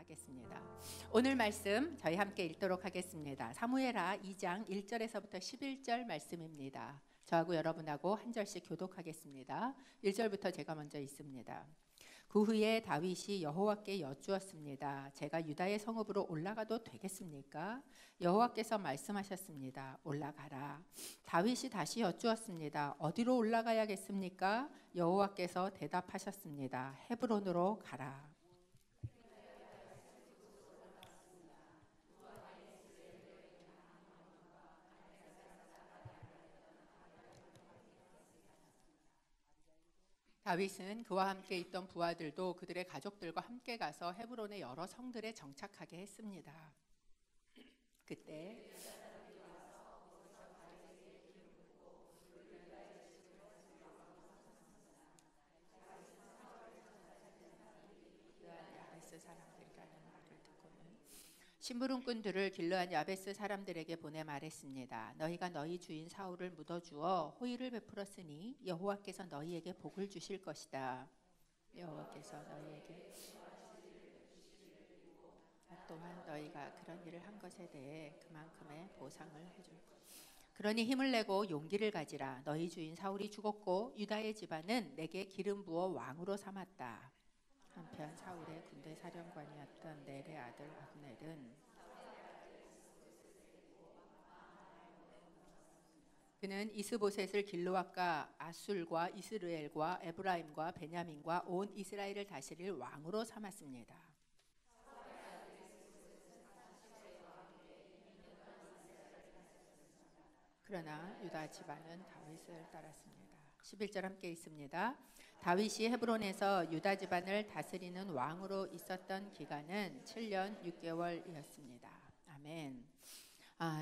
하겠습니다. 오늘 말씀 저희 함께 읽도록 하겠습니다. 사무엘하 2장 1절에서부터 11절 말씀입니다. 저하고 여러분하고 한 절씩 교독하겠습니다. 1절부터 제가 먼저 읽습니다. 그 후에 다윗이 여호와께 여쭈었습니다. 제가 유다의 성읍으로 올라가도 되겠습니까? 여호와께서 말씀하셨습니다. 올라가라. 다윗이 다시 여쭈었습니다. 어디로 올라가야겠습니까? 여호와께서 대답하셨습니다. 헤브론으로 가라. 다윗은 그와 함께 있던 부하들도 그들의 가족들과 함께 가서 헤브론의 여러 성들에 정착하게 했습니다. 그때 야베스 사람들이라는 말을 듣고는 심부름꾼들을 길르한 야베스 사람들에게 보내 말했습니다. 너희가 너희 주인 사울을 묻어주어 호의를 베풀었으니 여호와께서 너희에게 복을 주실 것이다. 여호와께서 너희에게 또한 너희가 그런 일을 한 것에 대해 그만큼의 보상을 해줄 것이다. 그러니 힘을 내고 용기를 가지라. 너희 주인 사울이 죽었고 유다의 집안은 내게 기름 부어 왕으로 삼았다. 한편 사울의 군대 사령관이었던 넬의 아들 압넬은 그는 이스보셋을 길르앗과 아술과 이스르엘과 에브라임과 베냐민과 온 이스라엘을 다스릴 왕으로 삼았습니다. 그러나 유다 집안은 다윗을 따랐습니다. 11절 함께 있습니다. 다윗이 헤브론에서 유다 집안을 다스리는 왕으로 있었던 기간은 7년 6개월이었습니다. 아멘.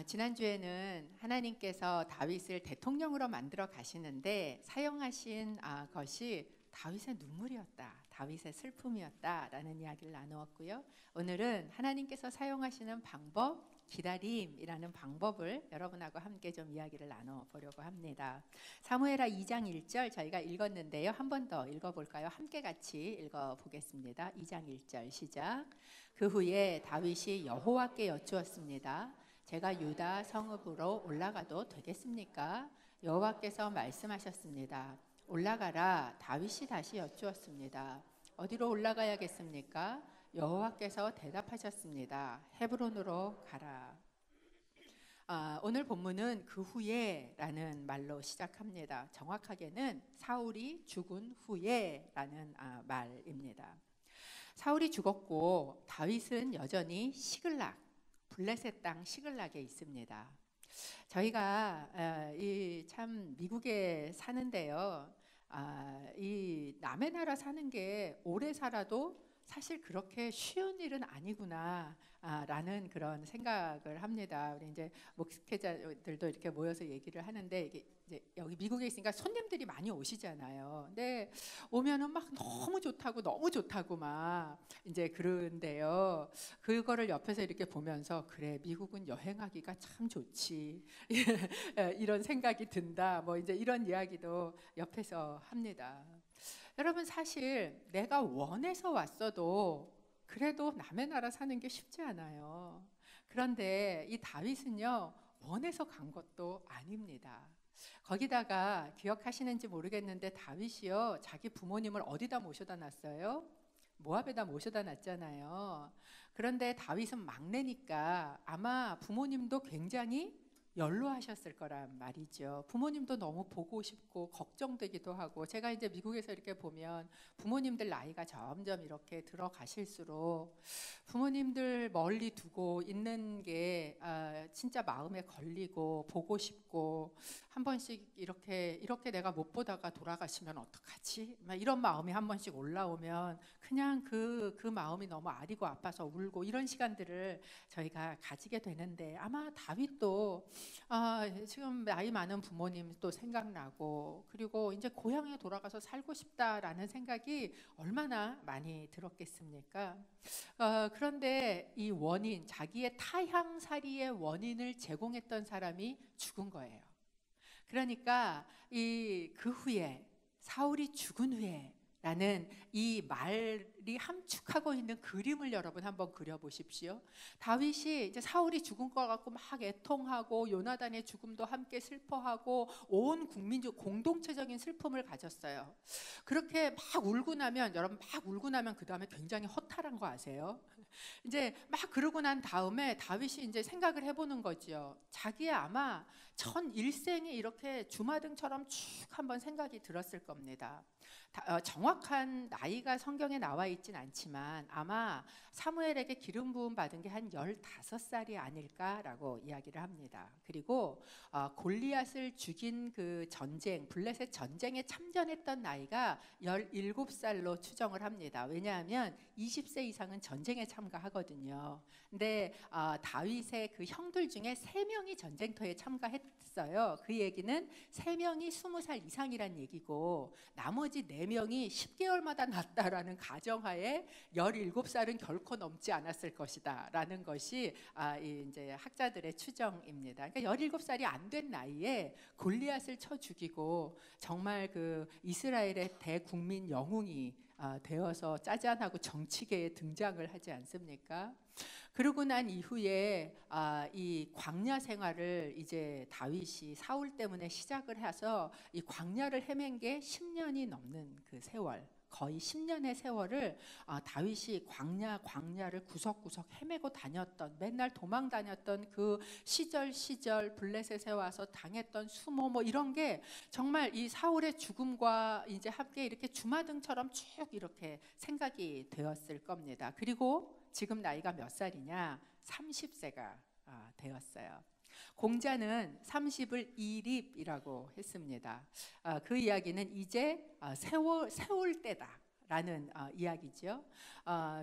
지난주에는 하나님께서 다윗을 대통령으로 만들어 가시는데 사용하신 것이 다윗의 눈물이었다, 다윗의 슬픔이었다라는 이야기를 나누었고요. 오늘은 하나님께서 사용하시는 방법, 기다림이라는 방법을 여러분하고 함께 좀 이야기를 나눠보려고 합니다. 사무엘하 2장 1절 저희가 읽었는데요. 한 번 더 읽어볼까요? 함께 같이 읽어보겠습니다. 2장 1절 시작. 그 후에 다윗이 여호와께 여쭈었습니다. 제가 유다 성읍으로 올라가도 되겠습니까? 여호와께서 말씀하셨습니다. 올라가라. 다윗이 다시 여쭈었습니다. 어디로 올라가야겠습니까? 여호와께서 대답하셨습니다. 헤브론으로 가라. 오늘 본문은 그 후에 라는 말로 시작합니다. 정확하게는 사울이 죽은 후에 라는 말입니다. 사울이 죽었고 다윗은 여전히 시글락, 블레셋 땅 시글락에 있습니다. 저희가 참 미국에 사는데요. 이 남의 나라 사는 게 오래 살아도 사실 그렇게 쉬운 일은 아니구나 라는 그런 생각을 합니다. 우리 이제 목회자들도 이렇게 모여서 얘기를 하는데 이게 이제 여기 미국에 있으니까 손님들이 많이 오시잖아요. 근데 오면은 막 너무 좋다고 막 이제 그런데요. 그거를 옆에서 이렇게 보면서 그래, 미국은 여행하기가 참 좋지. 이런 생각이 든다. 뭐 이제 이런 이야기도 옆에서 합니다. 여러분, 사실 내가 원해서 왔어도 그래도 남의 나라 사는 게 쉽지 않아요. 그런데 이 다윗은요, 원해서 간 것도 아닙니다. 거기다가 기억하시는지 모르겠는데 다윗이요, 자기 부모님을 어디다 모셔다 놨어요? 모압에다 모셔다 놨잖아요. 그런데 다윗은 막내니까 아마 부모님도 굉장히 연로하셨을 거란 말이죠. 부모님도 너무 보고 싶고 걱정되기도 하고, 제가 이제 미국에서 이렇게 보면 부모님들 나이가 점점 이렇게 들어가실수록 부모님들 멀리 두고 있는 게 진짜 마음에 걸리고 보고 싶고, 한 번씩 이렇게 내가 못 보다가 돌아가시면 어떡하지? 막 이런 마음이 한 번씩 올라오면 그냥 그 마음이 너무 아리고 아파서 울고, 이런 시간들을 저희가 가지게 되는데, 아마 다윗도 지금 나이 많은 부모님 또 생각나고, 그리고 이제 고향에 돌아가서 살고 싶다라는 생각이 얼마나 많이 들었겠습니까? 그런데 이 원인, 자기의 타향살이의 원인을 제공했던 사람이 죽은 거예요. 그러니까 그 후에, 사울이 죽은 후에 라는 이 말이 함축하고 있는 그림을 여러분 한번 그려보십시오. 다윗이 이제 사울이 죽은 것 같고 막 애통하고 요나단의 죽음도 함께 슬퍼하고 온 국민적 공동체적인 슬픔을 가졌어요. 그렇게 막 울고 나면 여러분 막 울고 나면 그 다음에 굉장히 허탈한 거 아세요? 이제 막 그러고 난 다음에 다윗이 이제 생각을 해보는 거죠. 자기의 아마 전 일생이 이렇게 주마등처럼 쭉 한번 생각이 들었을 겁니다. 정확한 나이가 성경에 나와 있진 않지만 아마 사무엘에게 기름 부음 받은 게 한 15살이 아닐까라고 이야기를 합니다. 그리고 골리앗을 죽인 그 전쟁, 블레셋 전쟁에 참전했던 나이가 17살로 추정을 합니다. 왜냐하면 20세 이상은 전쟁에 참가하거든요. 근데 다윗의 그 형들 중에 3명이 전쟁터에 참가했어요. 그 얘기는 3명이 20살 이상이란 얘기고 나머지 4명이 10개월마다 낳았다라는 가정하에 17살은 결코 넘지 않았을 것이다 라는 것이 이제 학자들의 추정입니다. 그러니까 17살이 안 된 나이에 골리앗을 쳐 죽이고 정말 그 이스라엘의 대국민 영웅이 되어서 짜잔하고 정치계에 등장을 하지 않습니까? 그러고 난 이후에 이 광야 생활을 이제 다윗이 사울 때문에 시작을 해서 이 광야를 헤맨 게 10년이 넘는 그 세월, 거의 10년의 세월을 다윗이 광야를 구석구석 헤매고 다녔던, 맨날 도망 다녔던 그 시절 블레셋에 와서 당했던 수모 뭐 이런 게 정말 이 사울의 죽음과 이제 함께 이렇게 주마등처럼 쭉 이렇게 생각이 되었을 겁니다. 그리고 지금 나이가 몇 살이냐? 30세가 되었어요. 공자는 30을 이립이라고 했습니다. 그 이야기는 이제 세울 때다라는 이야기죠.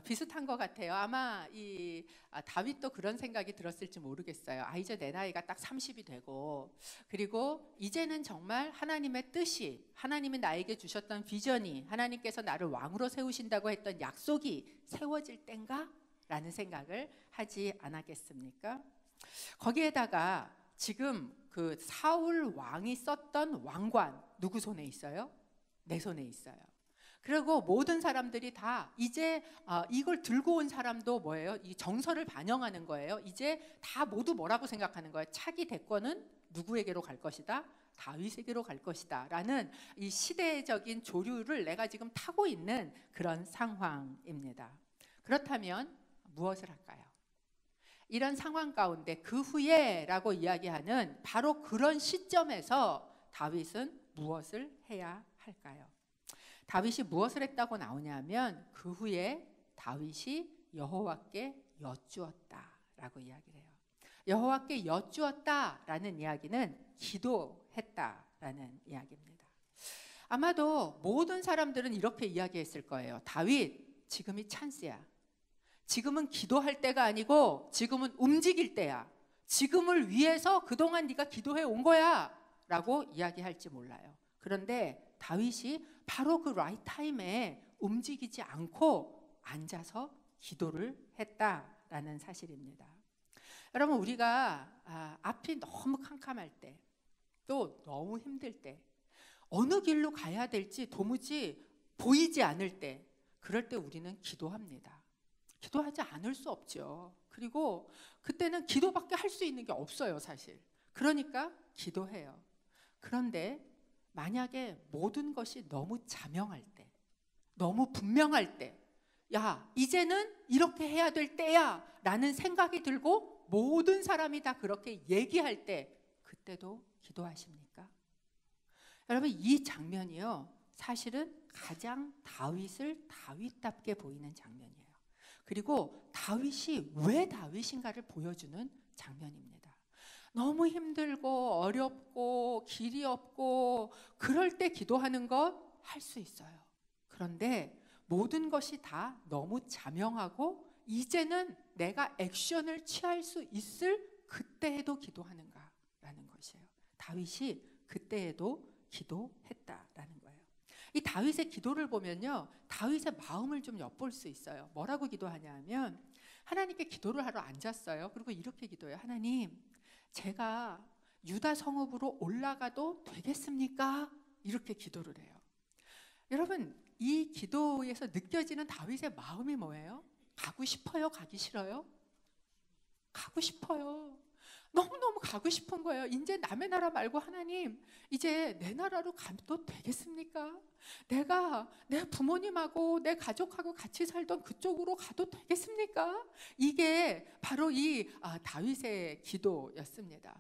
비슷한 것 같아요. 아마 이 다윗도 그런 생각이 들었을지 모르겠어요. 이제 내 나이가 딱 30이 되고 그리고 이제는 정말 하나님의 뜻이, 하나님이 나에게 주셨던 비전이, 하나님께서 나를 왕으로 세우신다고 했던 약속이 세워질 땐가? 라는 생각을 하지 않았겠습니까? 거기에다가 지금 그 사울 왕이 썼던 왕관 누구 손에 있어요? 내 손에 있어요. 그리고 모든 사람들이 다 이제 이걸 들고 온 사람도 뭐예요? 이 정서를 반영하는 거예요. 이제 다 모두 뭐라고 생각하는 거예요? 차기 대권은 누구에게로 갈 것이다? 다윗에게로 갈 것이다 라는 이 시대적인 조류를 내가 지금 타고 있는 그런 상황입니다. 그렇다면 무엇을 할까요? 이런 상황 가운데 그 후에 라고 이야기하는 바로 그런 시점에서 다윗은 무엇을 해야 할까요? 다윗이 무엇을 했다고 나오냐면 그 후에 다윗이 여호와께 여쭈었다라고 이야기를 해요. 여호와께 여쭈었다라는 이야기는 기도했다라는 이야기입니다. 아마도 모든 사람들은 이렇게 이야기했을 거예요. 다윗, 지금이 찬스야. 지금은 기도할 때가 아니고 지금은 움직일 때야. 지금을 위해서 그동안 네가 기도해 온 거야 라고 이야기할지 몰라요. 그런데 다윗이 바로 그 라이트 타임에 움직이지 않고 앉아서 기도를 했다라는 사실입니다. 여러분, 우리가 앞이 너무 캄캄할 때, 또 너무 힘들 때, 어느 길로 가야 될지 도무지 보이지 않을 때, 그럴 때 우리는 기도합니다. 기도하지 않을 수 없죠. 그리고 그때는 기도밖에 할 수 있는 게 없어요, 사실. 그러니까 기도해요. 그런데 만약에 모든 것이 너무 자명할 때, 너무 분명할 때, 야, 이제는 이렇게 해야 될 때야 라는 생각이 들고 모든 사람이 다 그렇게 얘기할 때, 그때도 기도하십니까? 여러분, 이 장면이요, 사실은 가장 다윗을 다윗답게 보이는 장면이에요. 그리고 다윗이 왜 다윗인가를 보여주는 장면입니다. 너무 힘들고 어렵고 길이 없고 그럴 때 기도하는 것 할 수 있어요. 그런데 모든 것이 다 너무 자명하고 이제는 내가 액션을 취할 수 있을 그때에도 기도하는가라는 것이에요. 다윗이 그때에도 기도했다라는 거예요. 이 다윗의 기도를 보면요, 다윗의 마음을 좀 엿볼 수 있어요. 뭐라고 기도하냐 하면 하나님께 기도를 하러 앉았어요. 그리고 이렇게 기도해요. 하나님, 제가 유다 성읍으로 올라가도 되겠습니까? 이렇게 기도를 해요. 여러분, 이 기도에서 느껴지는 다윗의 마음이 뭐예요? 가고 싶어요? 가기 싫어요? 가고 싶어요. 너무너무 가고 싶은 거예요. 이제 남의 나라 말고 하나님, 이제 내 나라로 가도 되겠습니까? 내가 내 부모님하고 내 가족하고 같이 살던 그쪽으로 가도 되겠습니까? 이게 바로 이 다윗의 기도였습니다.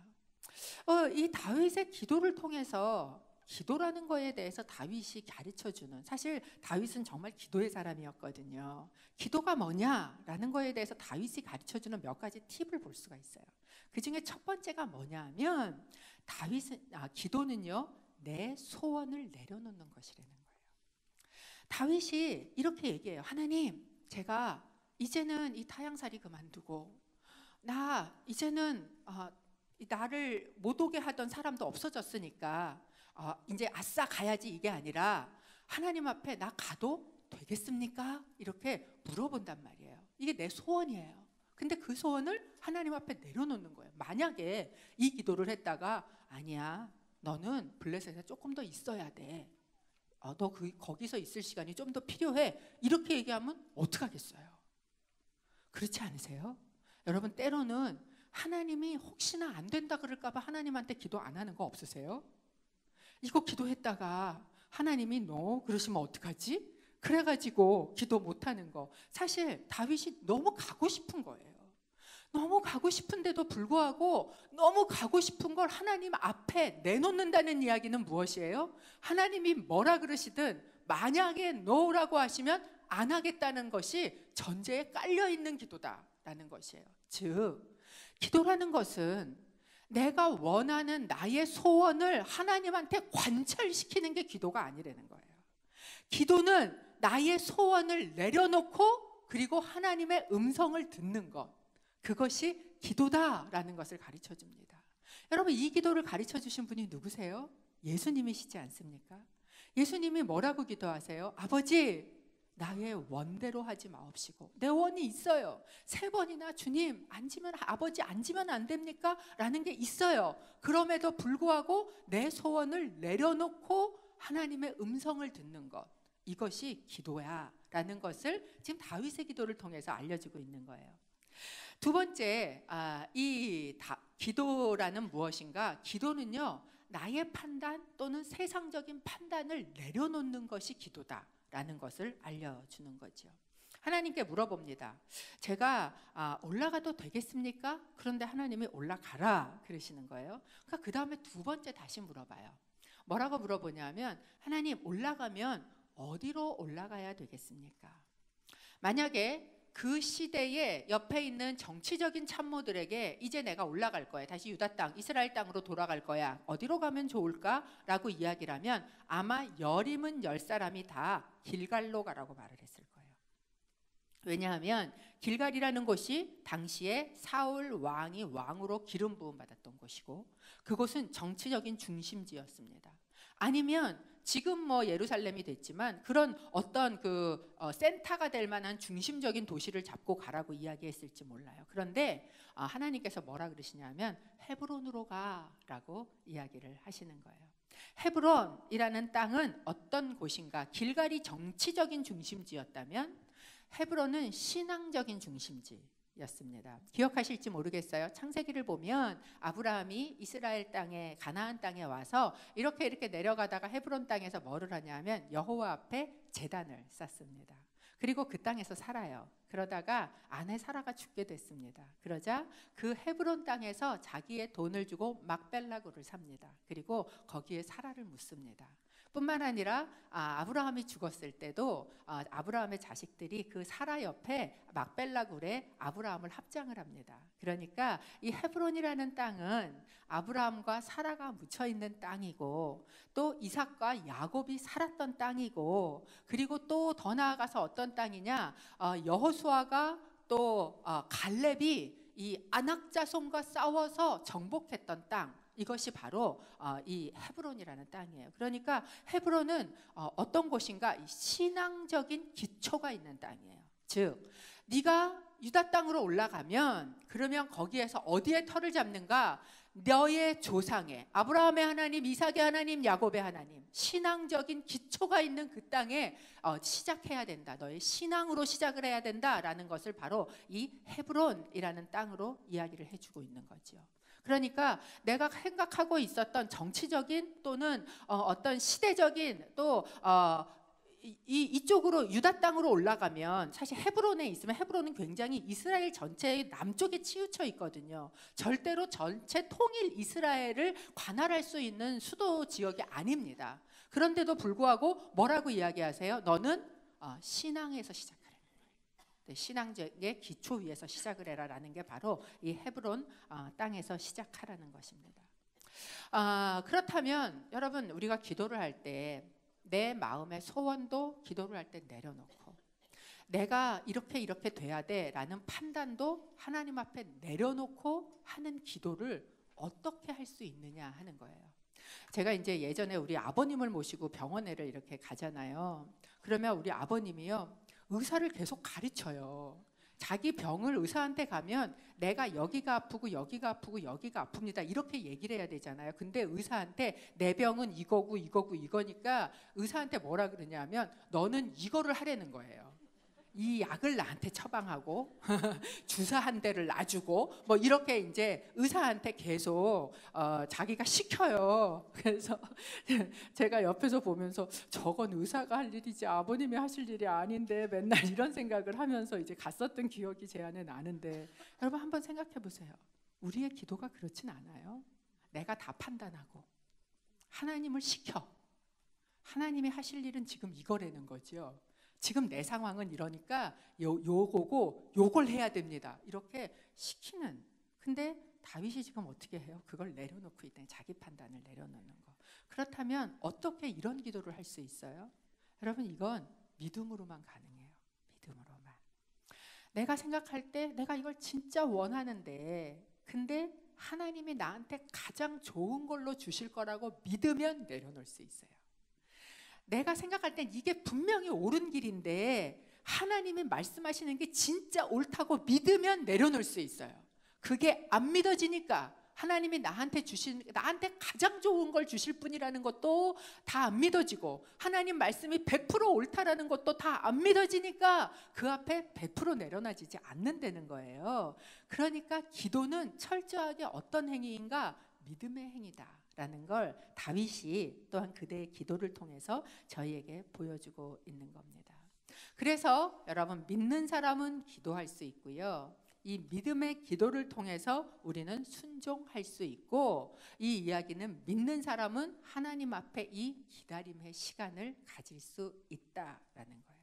이 다윗의 기도를 통해서, 기도라는 거에 대해서 다윗이 가르쳐주는, 사실 다윗은 정말 기도의 사람이었거든요. 기도가 뭐냐라는 거에 대해서 다윗이 가르쳐주는 몇 가지 팁을 볼 수가 있어요. 그 중에 첫 번째가 뭐냐면, 기도는요, 내 소원을 내려놓는 것이라는 거예요. 다윗이 이렇게 얘기해요. 하나님, 제가 이제는 이 타향살이 그만두고, 이제는 나를 못 오게 하던 사람도 없어졌으니까 이제 아싸 가야지, 이게 아니라 하나님 앞에 나 가도 되겠습니까? 이렇게 물어본단 말이에요. 이게 내 소원이에요. 근데 그 소원을 하나님 앞에 내려놓는 거예요. 만약에 이 기도를 했다가 아니야, 너는 블레셋에 조금 더 있어야 돼, 너 거기서 있을 시간이 좀 더 필요해, 이렇게 얘기하면 어떡하겠어요? 그렇지 않으세요? 여러분, 때로는 하나님이 혹시나 안 된다 그럴까 봐 하나님한테 기도 안 하는 거 없으세요? 이거 기도했다가 하나님이 너 그러시면 어떡하지? 그래가지고 기도 못하는 거. 사실 다윗이 너무 가고 싶은 거예요. 너무 가고 싶은데도 불구하고 너무 가고 싶은 걸 하나님 앞에 내놓는다는 이야기는 무엇이에요? 하나님이 뭐라 그러시든 만약에 노라고 하시면 안 하겠다는 것이 전제에 깔려있는 기도다라는 것이에요. 즉, 기도라는 것은 내가 원하는 나의 소원을 하나님한테 관철시키는 게 기도가 아니라는 거예요. 기도는 나의 소원을 내려놓고 그리고 하나님의 음성을 듣는 것, 그것이 기도다라는 것을 가르쳐 줍니다. 여러분, 이 기도를 가르쳐 주신 분이 누구세요? 예수님이시지 않습니까? 예수님이 뭐라고 기도하세요? 아버지, 나의 원대로 하지 마옵시고, 내 원이 있어요. 3번이나 주님, 아버지 앉으면 안 됩니까? 라는 게 있어요. 그럼에도 불구하고 내 소원을 내려놓고 하나님의 음성을 듣는 것, 이것이 기도야 라는 것을 지금 다윗의 기도를 통해서 알려주고 있는 거예요. 두 번째, 기도라는 무엇인가? 기도는요, 나의 판단 또는 세상적인 판단을 내려놓는 것이 기도다라는 것을 알려주는 거죠. 하나님께 물어봅니다. 제가 올라가도 되겠습니까? 그런데 하나님이 올라가라 그러시는 거예요. 그러니까 그 다음에 두 번째 다시 물어봐요. 뭐라고 물어보냐면, 하나님, 올라가면 어디로 올라가야 되겠습니까? 만약에 그 시대에 옆에 있는 정치적인 참모들에게 이제 내가 올라갈 거야, 다시 유다 땅, 이스라엘 땅으로 돌아갈 거야, 어디로 가면 좋을까? 라고 이야기를 하면 아마 10사람이 다 길갈로 가라고 말을 했을 거예요. 왜냐하면 길갈이라는 곳이 당시에 사울 왕이 왕으로 기름 부음 받았던 곳이고, 그곳은 정치적인 중심지였습니다. 아니면 지금 예루살렘이 됐지만 그런 어떤 센터가 될 만한 중심적인 도시를 잡고 가라고 이야기했을지 몰라요. 그런데 하나님께서 뭐라 그러시냐면 헤브론으로 가라고 이야기를 하시는 거예요. 헤브론이라는 땅은 어떤 곳인가? 길갈이 정치적인 중심지였다면 헤브론은 신앙적인 중심지였습니다. 기억하실지 모르겠어요. 창세기를 보면 아브라함이 이스라엘 땅에, 가나안 땅에 와서 이렇게 내려가다가 헤브론 땅에서 뭐를 하냐면 여호와 앞에 제단을 쌓습니다. 그리고 그 땅에서 살아요. 그러다가 아내 사라가 죽게 됐습니다. 그러자 그 헤브론 땅에서 자기의 돈을 주고 막벨라굴을 삽니다. 그리고 거기에 사라를 묻습니다. 뿐만 아니라 아브라함이 죽었을 때도 아브라함의 자식들이 그 사라 옆에 막벨라굴에 아브라함을 합장을 합니다. 그러니까 이 헤브론이라는 땅은 아브라함과 사라가 묻혀 있는 땅이고, 또 이삭과 야곱이 살았던 땅이고, 그리고 또 더 나아가서 어떤 땅이냐, 여호수아가 또 갈렙이 이 아낙 자손과 싸워서 정복했던 땅, 이것이 바로 이 헤브론이라는 땅이에요. 그러니까 헤브론은 어떤 곳인가? 신앙적인 기초가 있는 땅이에요. 즉, 네가 유다 땅으로 올라가면 그러면 거기에서 어디에 터를 잡는가? 너의 조상의 아브라함의 하나님, 이삭의 하나님, 야곱의 하나님, 신앙적인 기초가 있는 그 땅에 시작해야 된다. 너의 신앙으로 시작을 해야 된다라는 것을 바로 이 헤브론이라는 땅으로 이야기를 해주고 있는 거죠. 그러니까 내가 생각하고 있었던 정치적인 또는 어떤 시대적인 또 이쪽으로 유다 땅으로 올라가면 사실 헤브론에 있으면 헤브론은 굉장히 이스라엘 전체의 남쪽에 치우쳐 있거든요. 절대로 전체 통일 이스라엘을 관할할 수 있는 수도 지역이 아닙니다. 그런데도 불구하고 뭐라고 이야기하세요? 너는 신앙에서 시작하라. 신앙적의 기초 위에서 시작을 해라라는 게 바로 이 헤브론 땅에서 시작하라는 것입니다. 그렇다면 여러분, 우리가 기도를 할 때 내 마음의 소원도 기도를 할 때 내려놓고, 내가 이렇게 돼야 돼라는 판단도 하나님 앞에 내려놓고 하는 기도를 어떻게 할 수 있느냐 하는 거예요. 제가 이제 예전에 우리 아버님을 모시고 병원에를 이렇게 가잖아요. 그러면 우리 아버님이요, 의사를 계속 가르쳐요. 자기 병을 의사한테 가면 내가 여기가 아프고 여기가 아프고 여기가 아픕니다 이렇게 얘기를 해야 되잖아요. 근데 의사한테 내 병은 이거고 이거고 이거니까 의사한테 뭐라 그러냐면 너는 이거를 하라는 거예요. 이 약을 나한테 처방하고 주사 한 대를 놔주고 뭐 이렇게 이제 의사한테 계속 자기가 시켜요. 그래서 제가 옆에서 보면서 저건 의사가 할 일이지 아버님이 하실 일이 아닌데 맨날 이런 생각을 하면서 이제 갔었던 기억이 제 안에 나는데, 여러분 한번 생각해 보세요. 우리의 기도가 그렇진 않아요. 내가 다 판단하고 하나님을 시켜. 하나님이 하실 일은 지금 이거라는 거죠. 지금 내 상황은 이러니까 요거고 요걸 해야 됩니다 이렇게 시키는. 근데 다윗이 지금 어떻게 해요? 그걸 내려놓고 있다니, 자기 판단을 내려놓는 거. 그렇다면 어떻게 이런 기도를 할 수 있어요? 여러분, 이건 믿음으로만 가능해요. 믿음으로만. 내가 생각할 때 내가 이걸 진짜 원하는데 근데 하나님이 나한테 가장 좋은 걸로 주실 거라고 믿으면 내려놓을 수 있어요. 내가 생각할 땐 이게 분명히 옳은 길인데 하나님이 말씀하시는 게 진짜 옳다고 믿으면 내려놓을 수 있어요. 그게 안 믿어지니까 하나님이 나한테 가장 좋은 걸 주실 분이라는 것도 다 안 믿어지고, 하나님 말씀이 100% 옳다라는 것도 다 안 믿어지니까 그 앞에 100% 내려놔지지 않는다는 거예요. 그러니까 기도는 철저하게 어떤 행위인가? 믿음의 행위다 라는 걸 다윗이 또한 그대의 기도를 통해서 저희에게 보여주고 있는 겁니다. 그래서 여러분, 믿는 사람은 기도할 수 있고요, 이 믿음의 기도를 통해서 우리는 순종할 수 있고, 이 이야기는 믿는 사람은 하나님 앞에 이 기다림의 시간을 가질 수 있다라는 거예요.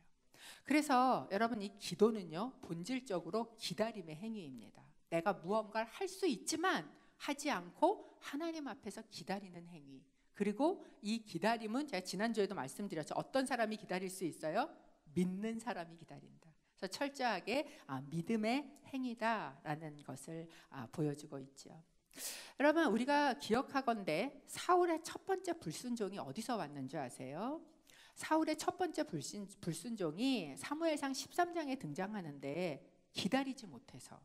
그래서 여러분, 이 기도는요 본질적으로 기다림의 행위입니다. 내가 무언가를 할 수 있지만 하지 않고 하나님 앞에서 기다리는 행위. 그리고 이 기다림은 제가 지난주에도 말씀드렸죠. 어떤 사람이 기다릴 수 있어요? 믿는 사람이 기다린다. 그래서 철저하게 믿음의 행위다라는 것을 보여주고 있죠. 여러분, 우리가 기억하건대 사울의 첫 번째 불순종이 어디서 왔는 줄 아세요? 사울의 첫 번째 불순종이 사무엘상 13장에 등장하는데 기다리지 못해서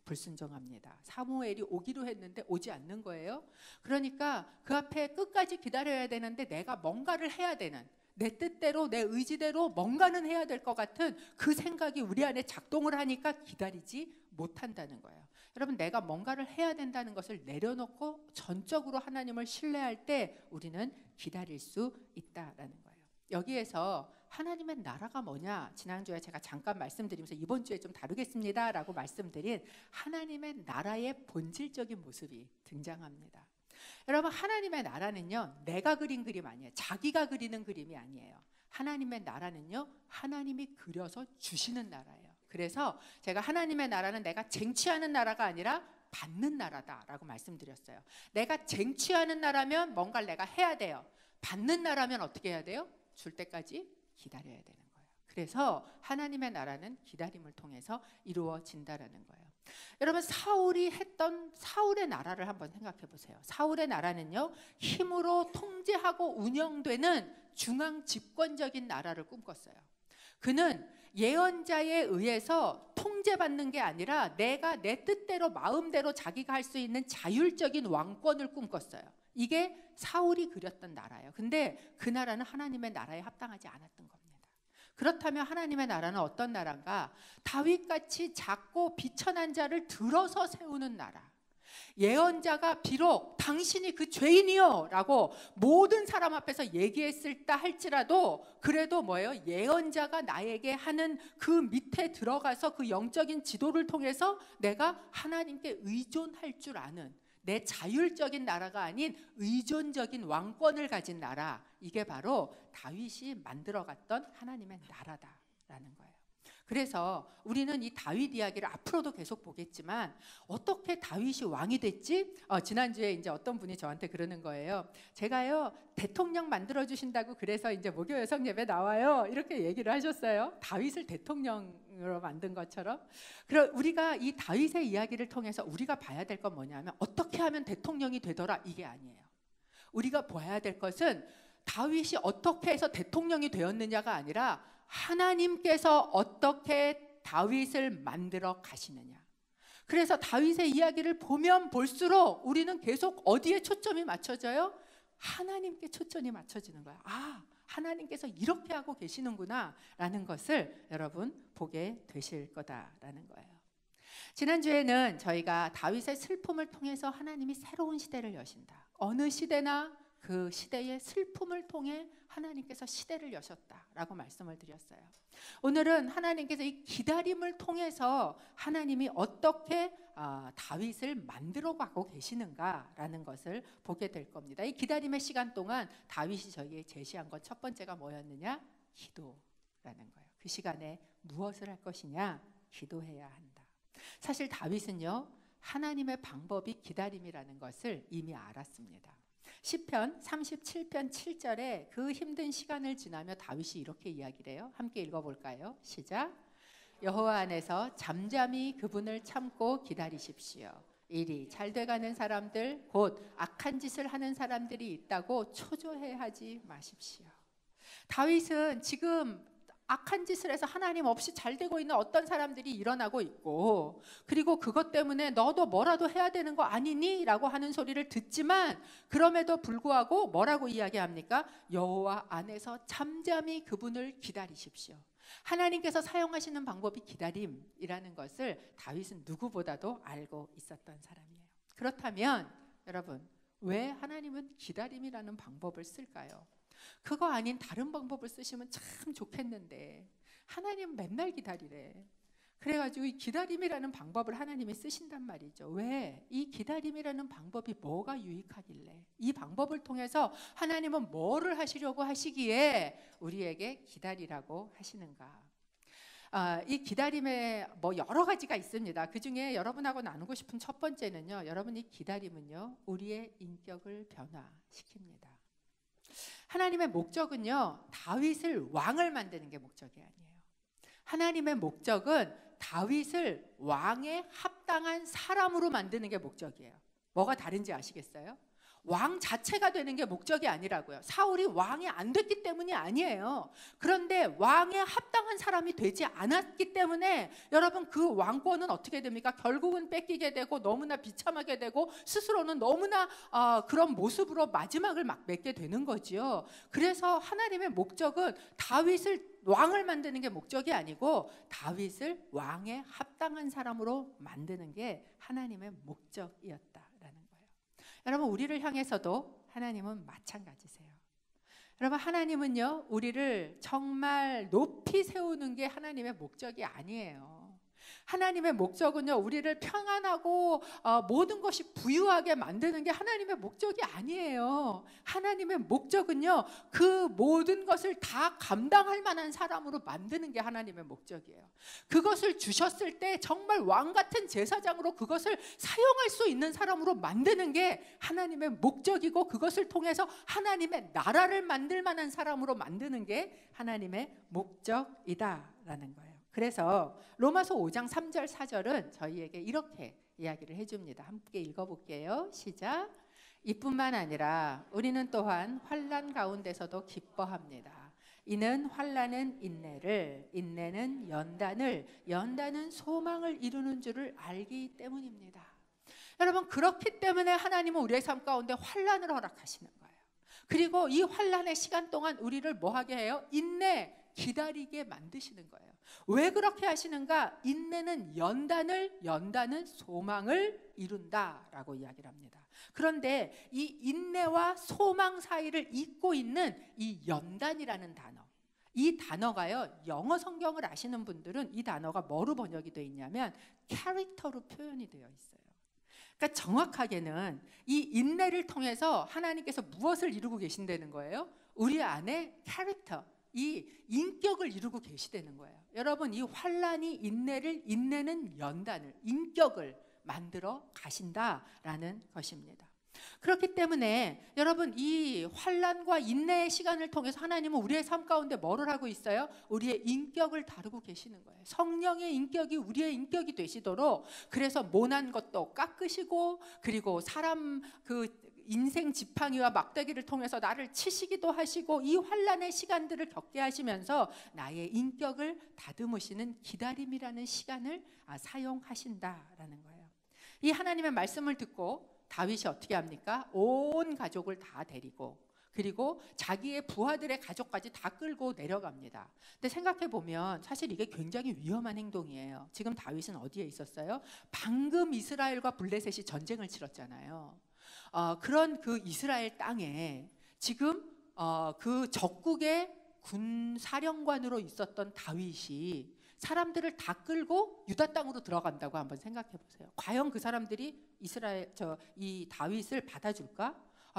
불순종합니다. 사무엘이 오기로 했는데 오지 않는 거예요. 그러니까 그 앞에 끝까지 기다려야 되는데 내가 뭔가를 해야 되는, 내 뜻대로 내 의지대로 뭔가는 해야 될 것 같은 그 생각이 우리 안에 작동을 하니까 기다리지 못한다는 거예요. 여러분, 내가 뭔가를 해야 된다는 것을 내려놓고 전적으로 하나님을 신뢰할 때 우리는 기다릴 수 있다라는 거예요. 여기에서 하나님의 나라가 뭐냐, 지난주에 제가 잠깐 말씀드리면서 이번 주에 좀 다루겠습니다 라고 말씀드린 하나님의 나라의 본질적인 모습이 등장합니다. 여러분, 하나님의 나라는요 내가 그린 그림 아니에요. 자기가 그리는 그림이 아니에요. 하나님의 나라는요 하나님이 그려서 주시는 나라예요. 그래서 제가 하나님의 나라는 내가 쟁취하는 나라가 아니라 받는 나라다라고 말씀드렸어요. 내가 쟁취하는 나라면 뭔가를 내가 해야 돼요. 받는 나라면 어떻게 해야 돼요? 줄 때까지 기다려야 되는 거예요. 그래서 하나님의 나라는 기다림을 통해서 이루어진다라는 거예요. 여러분, 사울이 했던 사울의 나라를 한번 생각해 보세요. 사울의 나라는요 힘으로 통제하고 운영되는 중앙 집권적인 나라를 꿈꿨어요. 그는 예언자에 의해서 통제받는 게 아니라 내가 내 뜻대로 마음대로 자기가 할 수 있는 자율적인 왕권을 꿈꿨어요. 이게 사울이 그렸던 나라예요. 근데 그 나라는 하나님의 나라에 합당하지 않았던 겁니다. 그렇다면 하나님의 나라는 어떤 나라인가? 다윗같이 작고 비천한 자를 들어서 세우는 나라. 예언자가 비록 당신이 그 죄인이요 라고 모든 사람 앞에서 얘기했을다 할지라도 그래도 뭐예요? 예언자가 나에게 하는 그 밑에 들어가서 그 영적인 지도를 통해서 내가 하나님께 의존할 줄 아는, 내 자율적인 나라가 아닌 의존적인 왕권을 가진 나라, 이게 바로 다윗이 만들어갔던 하나님의 나라다라는 거예요. 그래서 우리는 이 다윗 이야기를 앞으로도 계속 보겠지만 어떻게 다윗이 왕이 됐지? 지난주에 이제 어떤 분이 저한테 그러는 거예요. 제가요 대통령 만들어 주신다고 그래서 이제 목요 여성 예배 나와요 이렇게 얘기를 하셨어요. 다윗을 대통령으로 만든 것처럼. 그럼 우리가 이 다윗의 이야기를 통해서 우리가 봐야 될 건 뭐냐면 어떻게 하면 대통령이 되더라 이게 아니에요. 우리가 봐야 될 것은 다윗이 어떻게 해서 대통령이 되었느냐가 아니라 하나님께서 어떻게 다윗을 만들어 가시느냐. 그래서 다윗의 이야기를 보면 볼수록 우리는 계속 어디에 초점이 맞춰져요? 하나님께 초점이 맞춰지는 거야. 아, 하나님께서 이렇게 하고 계시는구나 라는 것을 여러분 보게 되실 거다라는 거예요. 지난주에는 저희가 다윗의 슬픔을 통해서 하나님이 새로운 시대를 여신다. 어느 시대나 그 시대의 슬픔을 통해 하나님께서 시대를 여셨다라고 말씀을 드렸어요. 오늘은 하나님께서 이 기다림을 통해서 하나님이 어떻게 다윗을 만들어가고 계시는가라는 것을 보게 될 겁니다. 이 기다림의 시간 동안 다윗이 저희에게 제시한 것 첫 번째가 뭐였느냐? 기도라는 거예요. 그 시간에 무엇을 할 것이냐? 기도해야 한다. 사실 다윗은요, 하나님의 방법이 기다림이라는 것을 이미 알았습니다. 시편 37편 7절에 그 힘든 시간을 지나며 다윗이 이렇게 이야기를 해요. 함께 읽어볼까요? 시작. 여호와 안에서 잠잠히 그분을 참고 기다리십시오. 일이 잘 돼가는 사람들, 곧 악한 짓을 하는 사람들이 있다고 초조해하지 마십시오. 다윗은 지금 악한 짓을 해서 하나님 없이 잘 되고 있는 어떤 사람들이 일어나고 있고, 그리고 그것 때문에 너도 뭐라도 해야 되는 거 아니니? 라고 하는 소리를 듣지만 그럼에도 불구하고 뭐라고 이야기합니까? 여호와 안에서 잠잠히 그분을 기다리십시오. 하나님께서 사용하시는 방법이 기다림이라는 것을 다윗은 누구보다도 알고 있었던 사람이에요. 그렇다면 여러분, 왜 하나님은 기다림이라는 방법을 쓸까요? 그거 아닌 다른 방법을 쓰시면 참 좋겠는데 하나님 맨날 기다리래. 그래가지고 이 기다림이라는 방법을 하나님이 쓰신단 말이죠. 왜? 이 기다림이라는 방법이 뭐가 유익하길래, 이 방법을 통해서 하나님은 뭐를 하시려고 하시기에 우리에게 기다리라고 하시는가? 이 기다림에 뭐 여러 가지가 있습니다. 그 중에 여러분하고 나누고 싶은 첫 번째는요, 여러분, 이 기다림은요 우리의 인격을 변화시킵니다. 하나님의 목적은요 다윗을 왕을 만드는 게 목적이 아니에요. 하나님의 목적은 다윗을 왕에 합당한 사람으로 만드는 게 목적이에요. 뭐가 다른지 아시겠어요? 왕 자체가 되는 게 목적이 아니라고요. 사울이 왕이 안 됐기 때문이 아니에요. 그런데 왕에 합당한 사람이 되지 않았기 때문에 여러분, 그 왕권은 어떻게 됩니까? 결국은 뺏기게 되고 너무나 비참하게 되고 스스로는 너무나 그런 모습으로 마지막을 막 맺게 되는 거지요. 그래서 하나님의 목적은 다윗을 왕을 만드는 게 목적이 아니고 다윗을 왕에 합당한 사람으로 만드는 게 하나님의 목적이었다라는 거예요. 여러분, 우리를 향해서도 하나님은 마찬가지세요. 여러분, 하나님은요 우리를 정말 높이 세우는 게 하나님의 목적이 아니에요. 하나님의 목적은요 우리를 평안하고 모든 것이 부유하게 만드는 게 하나님의 목적이 아니에요. 하나님의 목적은요 그 모든 것을 다 감당할 만한 사람으로 만드는 게 하나님의 목적이에요. 그것을 주셨을 때 정말 왕 같은 제사장으로 그것을 사용할 수 있는 사람으로 만드는 게 하나님의 목적이고, 그것을 통해서 하나님의 나라를 만들 만한 사람으로 만드는 게 하나님의 목적이다라는 거예요. 그래서 로마서 5장 3절 4절은 저희에게 이렇게 이야기를 해줍니다. 함께 읽어볼게요. 시작. 이뿐만 아니라 우리는 또한 환난 가운데서도 기뻐합니다. 이는 환난은 인내를, 인내는 연단을, 연단은 소망을 이루는 줄을 알기 때문입니다. 여러분, 그렇기 때문에 하나님은 우리의 삶 가운데 환난을 허락하시는 거예요. 그리고 이 환난의 시간 동안 우리를 뭐하게 해요? 인내, 기다리게 만드시는 거예요. 왜 그렇게 하시는가? 인내는 연단을, 연단은 소망을 이룬다라고 이야기를 합니다. 그런데 이 인내와 소망 사이를 잇고 있는 이 연단이라는 단어, 이 단어가요, 영어 성경을 아시는 분들은 이 단어가 뭐로 번역이 되어 있냐면 캐릭터로 표현이 되어 있어요. 그러니까 정확하게는 이 인내를 통해서 하나님께서 무엇을 이루고 계신다는 거예요? 우리 안에 캐릭터, 이 인격을 이루고 계시다는 거예요. 여러분, 이 환난이 인내를, 인내는 연단을, 인격을 만들어 가신다라는 것입니다. 그렇기 때문에 여러분, 이 환난과 인내의 시간을 통해서 하나님은 우리의 삶 가운데 뭐를 하고 있어요? 우리의 인격을 다루고 계시는 거예요. 성령의 인격이 우리의 인격이 되시도록, 그래서 모난 것도 깎으시고, 그리고 사람 인생 지팡이와 막대기를 통해서 나를 치시기도 하시고, 이 환난의 시간들을 겪게 하시면서 나의 인격을 다듬으시는 기다림이라는 시간을 사용하신다라는 거예요. 이 하나님의 말씀을 듣고 다윗이 어떻게 합니까? 온 가족을 다 데리고, 그리고 자기의 부하들의 가족까지 다 끌고 내려갑니다. 근데 생각해 보면 사실 이게 굉장히 위험한 행동이에요. 지금 다윗은 어디에 있었어요? 방금 이스라엘과 블레셋이 전쟁을 치렀잖아요. 그런 그 이스라엘 땅에 지금 그 적국의 군 사령관으로 있었던 다윗이 사람들을 다 끌고 유다 땅으로 들어간다고 한번 생각해 보세요. 과연 그 사람들이 이 다윗을 받아줄까?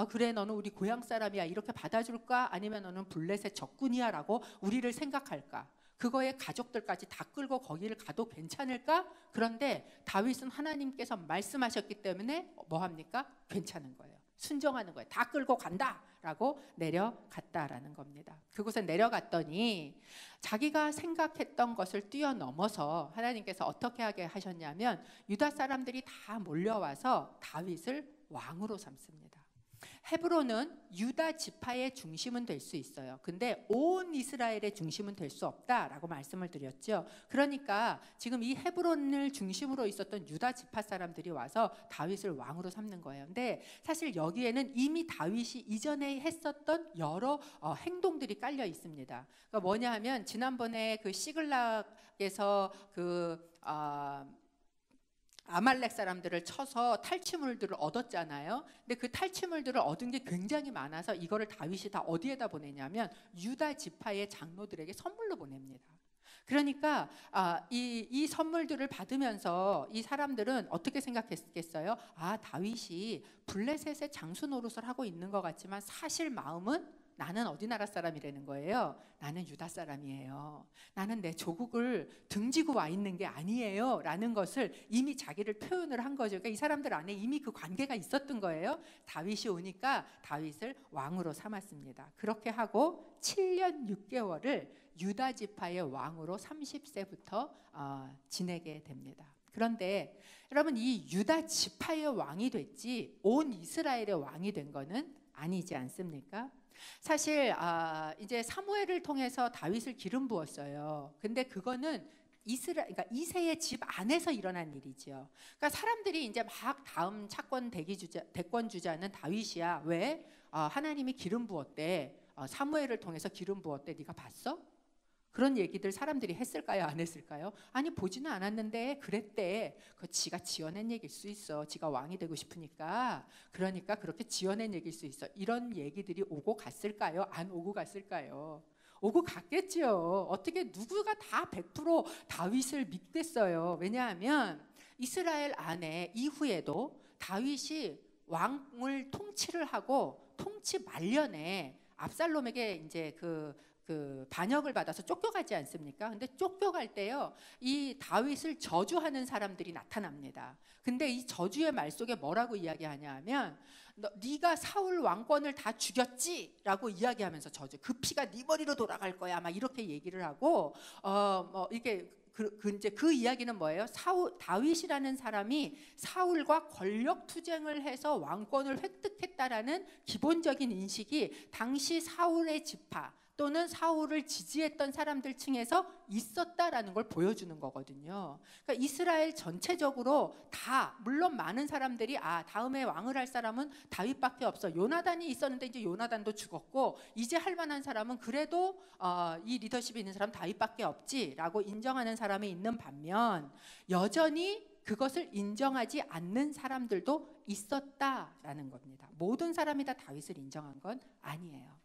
그래, 너는 우리 고향 사람이야, 이렇게 받아줄까? 아니면 너는 블레셋 적군이야 라고 우리를 생각할까? 그거의 가족들까지 다 끌고 거기를 가도 괜찮을까? 그런데 다윗은 하나님께서 말씀하셨기 때문에 뭐 합니까? 괜찮은 거예요. 순종하는 거예요. 다 끌고 간다라고 내려갔다라는 겁니다. 그곳에 내려갔더니 자기가 생각했던 것을 뛰어넘어서 하나님께서 어떻게 하게 하셨냐면 유다 사람들이 다 몰려와서 다윗을 왕으로 삼습니다. 헤브론은 유다 지파의 중심은 될 수 있어요. 근데 온 이스라엘의 중심은 될 수 없다라고 말씀을 드렸죠. 그러니까 지금 이 헤브론을 중심으로 있었던 유다 지파 사람들이 와서 다윗을 왕으로 삼는 거예요. 근데 사실 여기에는 이미 다윗이 이전에 했었던 여러 행동들이 깔려 있습니다. 그러니까 뭐냐 하면 지난번에 그 시글락에서 아말렉 사람들을 쳐서 탈취물들을 얻었잖아요. 근데 그 탈취물들을 얻은 게 굉장히 많아서 이거를 다윗이 다 어디에다 보내냐면 유다 지파의 장로들에게 선물로 보냅니다. 그러니까 이 선물들을 받으면서 이 사람들은 어떻게 생각했겠어요? 다윗이 블레셋의 장수 노릇을 하고 있는 것 같지만 사실 마음은 나는 어디 나라 사람이라는 거예요? 나는 유다 사람이에요. 나는 내 조국을 등지고 와 있는 게 아니에요 라는 것을 이미 자기를 표현을 한 거죠. 그러니까 이 사람들 안에 이미 그 관계가 있었던 거예요. 다윗이 오니까 다윗을 왕으로 삼았습니다. 그렇게 하고 7년 6개월을 유다 지파의 왕으로 30세부터 지내게 됩니다. 그런데 여러분, 이 유다 지파의 왕이 됐지 온 이스라엘의 왕이 된 거는 아니지 않습니까? 사실 이제 사무엘을 통해서 다윗을 기름 부었어요. 근데 그거는 그러니까 이새의 집 안에서 일어난 일이죠. 그러니까 사람들이 이제 막 다음 대권 주자는 다윗이야. 왜? 하나님이 기름 부었대. 사무엘을 통해서 기름 부었대. 네가 봤어? 그런 얘기들 사람들이 했을까요? 안 했을까요? 아니, 보지는 않았는데 그랬대. 그거 지가 지어낸 얘기일 수 있어. 지가 왕이 되고 싶으니까. 그러니까 그렇게 지어낸 얘기일 수 있어. 이런 얘기들이 오고 갔을까요? 안 오고 갔을까요? 오고 갔겠죠. 어떻게 누구가 다 100% 다윗을 믿겠어요. 왜냐하면 이스라엘 안에 이후에도 다윗이 왕을 통치를 하고 통치 말년에 압살롬에게 이제 그 반역을 받아서 쫓겨가지 않습니까? 근데 쫓겨갈 때요, 이 다윗을 저주하는 사람들이 나타납니다. 근데 이 저주의 말 속에 뭐라고 이야기하냐 하면 네가 사울 왕권을 다 죽였지? 라고 이야기하면서 저주, 그 피가 네 머리로 돌아갈 거야, 막 이렇게 얘기를 하고 이게 이제 그 이야기는 뭐예요? 다윗이라는 사람이 사울과 권력 투쟁을 해서 왕권을 획득했다라는 기본적인 인식이 당시 사울의 지파, 또는 사울을 지지했던 사람들 층에서 있었다라는 걸 보여주는 거거든요. 그러니까 이스라엘 전체적으로 다, 물론 많은 사람들이 다음에 왕을 할 사람은 다윗밖에 없어. 요나단이 있었는데 이제 요나단도 죽었고 이제 할 만한 사람은 그래도 이 리더십이 있는 사람 다윗밖에 없지라고 인정하는 사람이 있는 반면 여전히 그것을 인정하지 않는 사람들도 있었다라는 겁니다. 모든 사람이 다 다윗을 인정한 건 아니에요.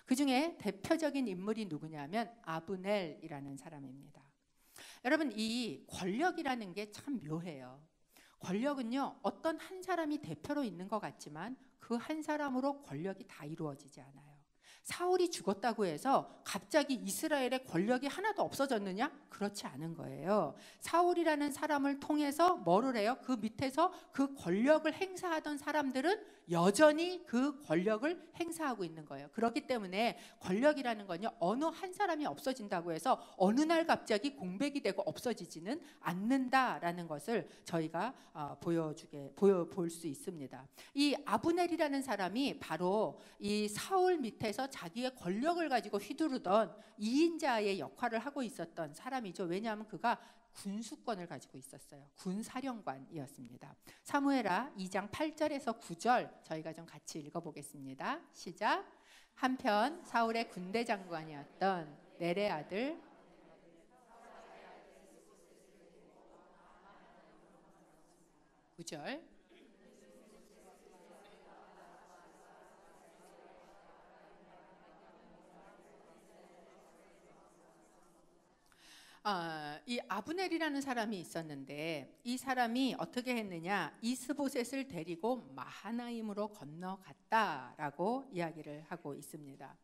그 중에 대표적인 인물이 누구냐면 아브넬이라는 사람입니다. 여러분, 이 권력이라는 게 참 묘해요. 권력은요, 어떤 한 사람이 대표로 있는 것 같지만 그 한 사람으로 권력이 다 이루어지지 않아요. 사울이 죽었다고 해서 갑자기 이스라엘의 권력이 하나도 없어졌느냐? 그렇지 않은 거예요. 사울이라는 사람을 통해서 뭐를 해요? 그 밑에서 그 권력을 행사하던 사람들은 여전히 그 권력을 행사하고 있는 거예요. 그렇기 때문에 권력이라는 건요, 어느 한 사람이 없어진다고 해서 어느 날 갑자기 공백이 되고 없어지지는 않는다라는 것을 저희가 보여볼 수 있습니다. 이 아브넬이라는 사람이 바로 이 사울 밑에서 자기의 권력을 가지고 휘두르던 2인자의 역할을 하고 있었던 사람이죠. 왜냐하면 그가 군수권을 가지고 있었어요. 군사령관이었습니다. 사무엘하 2장 8절에서 9절 저희가 좀 같이 읽어보겠습니다. 시작. 한편 사울의 군대 장관이었던 넬의 아들 9절. 이 아브넬이라는 사람이 있었는데 이 사람이 어떻게 했느냐, 이스보셋을 데리고 마하나임으로 건너갔다라고 이야기를 하고 있습니다.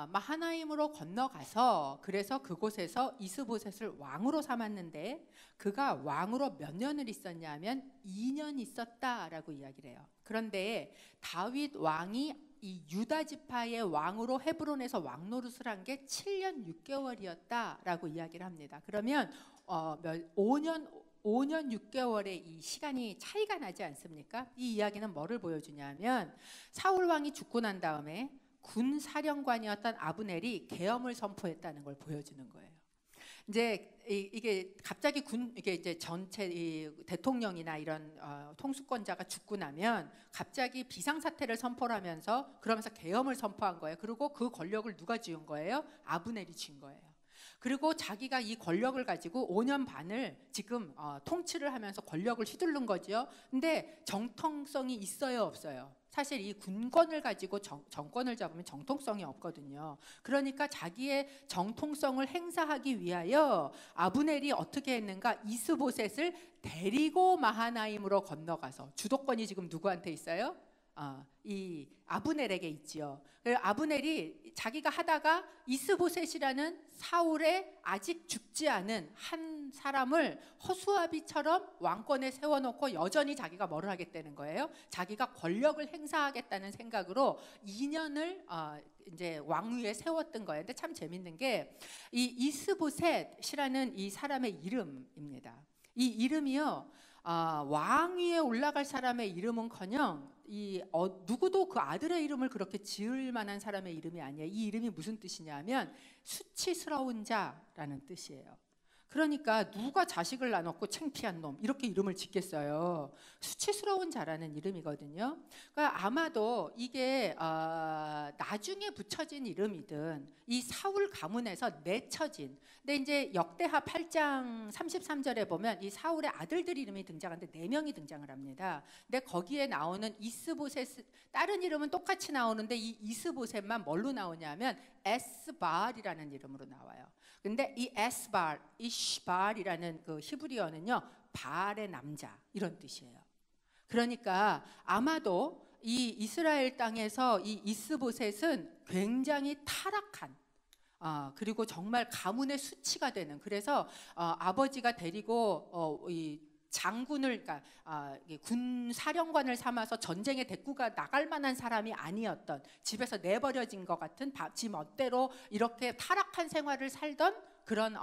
마하나임으로 건너가서 그래서 그곳에서 이스보셋을 왕으로 삼았는데 그가 왕으로 몇 년을 있었냐면 2년 있었다라고 이야기를 해요. 그런데 다윗 왕이 이 유다 지파의 왕으로 헤브론에서 왕 노릇을 한 게 7년 6개월이었다라고 이야기를 합니다. 그러면 5년 6개월의 이 시간이 차이가 나지 않습니까? 이 이야기는 뭐를 보여주냐면 사울 왕이 죽고 난 다음에 군 사령관이었던 아브넬이 계엄을 선포했다는 걸 보여주는 거예요. 이제 이게 갑자기 이게 이제 전체 이 대통령이나 이런 통수권자가 죽고 나면 갑자기 비상사태를 선포를 하면서 그러면서 계엄을 선포한 거예요. 그리고 그 권력을 누가 쥐은 거예요? 아브넬이 쥔 거예요. 그리고 자기가 이 권력을 가지고 5년 반을 지금 통치를 하면서 권력을 휘두른 거죠. 근데 정통성이 있어요, 없어요? 사실 이 군권을 가지고 정권을 잡으면 정통성이 없거든요. 그러니까 자기의 정통성을 행사하기 위하여 아브넬이 어떻게 했는가? 이스보셋을 데리고 마하나임으로 건너가서, 주도권이 지금 누구한테 있어요? 이 아브넬에게 있지요. 아브넬이 자기가 하다가 이스보셋이라는 사울의 아직 죽지 않은 한 사람을 허수아비처럼 왕권에 세워놓고 여전히 자기가 뭐를 하겠다는 거예요? 자기가 권력을 행사하겠다는 생각으로 2년을 이제 왕위에 세웠던 거예요. 근데 참 재밌는 게 이 이스보셋이라는 이 사람의 이름입니다. 이 이름이요, 왕위에 올라갈 사람의 이름은커녕 누구도 그 아들의 이름을 그렇게 지을 만한 사람의 이름이 아니에요. 이 이름이 무슨 뜻이냐면 수치스러운 자라는 뜻이에요. 그러니까 누가 자식을 낳아놓고 창피한 놈 이렇게 이름을 짓겠어요. 수치스러운 자라는 이름이거든요. 그러니까 아마도 이게 나중에 붙여진 이름이든 이 사울 가문에서 내쳐진, 근데 이제 역대하 8장 33절에 보면 이 사울의 아들들 이름이 등장하는데 4명이 등장을 합니다. 근데 거기에 나오는 이스보셋, 다른 이름은 똑같이 나오는데 이 이스보셋만 뭘로 나오냐면 에스발이라는 이름으로 나와요. 근데 이 에스발, 이시발이라는 그 히브리어는요, 바알의 남자 이런 뜻이에요. 그러니까 아마도 이 이스라엘 땅에서 이 이스보셋은 굉장히 타락한, 그리고 정말 가문의 수치가 되는, 그래서 아버지가 데리고 이 장군을, 그러니까 군 사령관을 삼아서 전쟁에 대꾸가 나갈 만한 사람이 아니었던, 집에서 내버려진 것 같은 지 멋대로 이렇게 타락한 생활을 살던 그런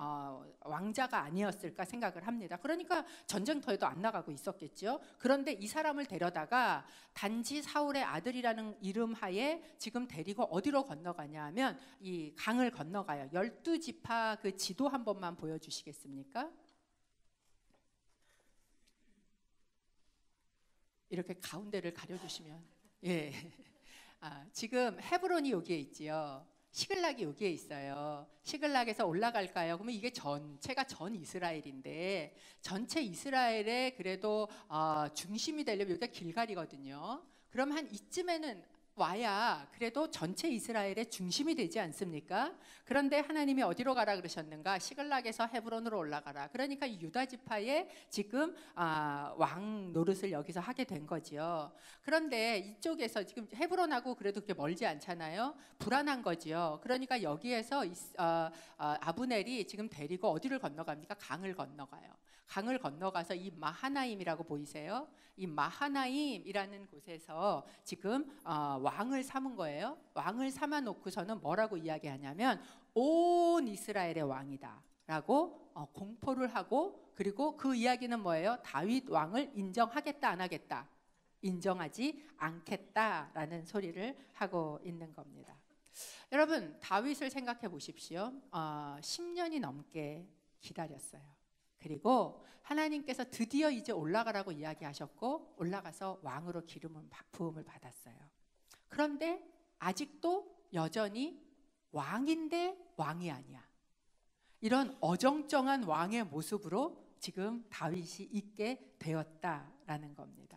왕자가 아니었을까 생각을 합니다. 그러니까 전쟁터에도 안 나가고 있었겠죠. 그런데 이 사람을 데려다가 단지 사울의 아들이라는 이름 하에 지금 데리고 어디로 건너가냐 하면 이 강을 건너가요. 12지파 그 지도 한 번만 보여주시겠습니까? 이렇게 가운데를 가려주시면, 예. 지금 헤브론이 여기에 있지요. 시글락이 여기에 있어요. 시글락에서 올라갈까요? 그러면 이게 전체가 전 이스라엘인데, 전체 이스라엘의 그래도 중심이 되려면 여기가 길갈이거든요. 그럼 한 이쯤에는 와야 그래도 전체 이스라엘의 중심이 되지 않습니까? 그런데 하나님이 어디로 가라 그러셨는가? 시글락에서 헤브론으로 올라가라. 그러니까 이 유다 지파의 지금 왕 노릇을 여기서 하게 된 거지요. 그런데 이쪽에서 지금 헤브론하고 그래도 그렇게 멀지 않잖아요. 불안한 거지요. 그러니까 여기에서 아브넬이 지금 데리고 어디를 건너갑니까? 강을 건너가요. 강을 건너가서 이 마하나임이라고 보이세요? 이 마하나임이라는 곳에서 지금 왕을 삼은 거예요. 왕을 삼아 놓고서는 뭐라고 이야기하냐면 온 이스라엘의 왕이다 라고 공포를 하고, 그리고 그 이야기는 뭐예요? 다윗 왕을 인정하겠다 안 하겠다? 인정하지 않겠다라는 소리를 하고 있는 겁니다. 여러분, 다윗을 생각해 보십시오. 10년이 넘게 기다렸어요. 그리고 하나님께서 드디어 이제 올라가라고 이야기하셨고 올라가서 왕으로 부음을 받았어요. 그런데 아직도 여전히 왕인데 왕이 아니야. 이런 어정쩡한 왕의 모습으로 지금 다윗이 있게 되었다라는 겁니다.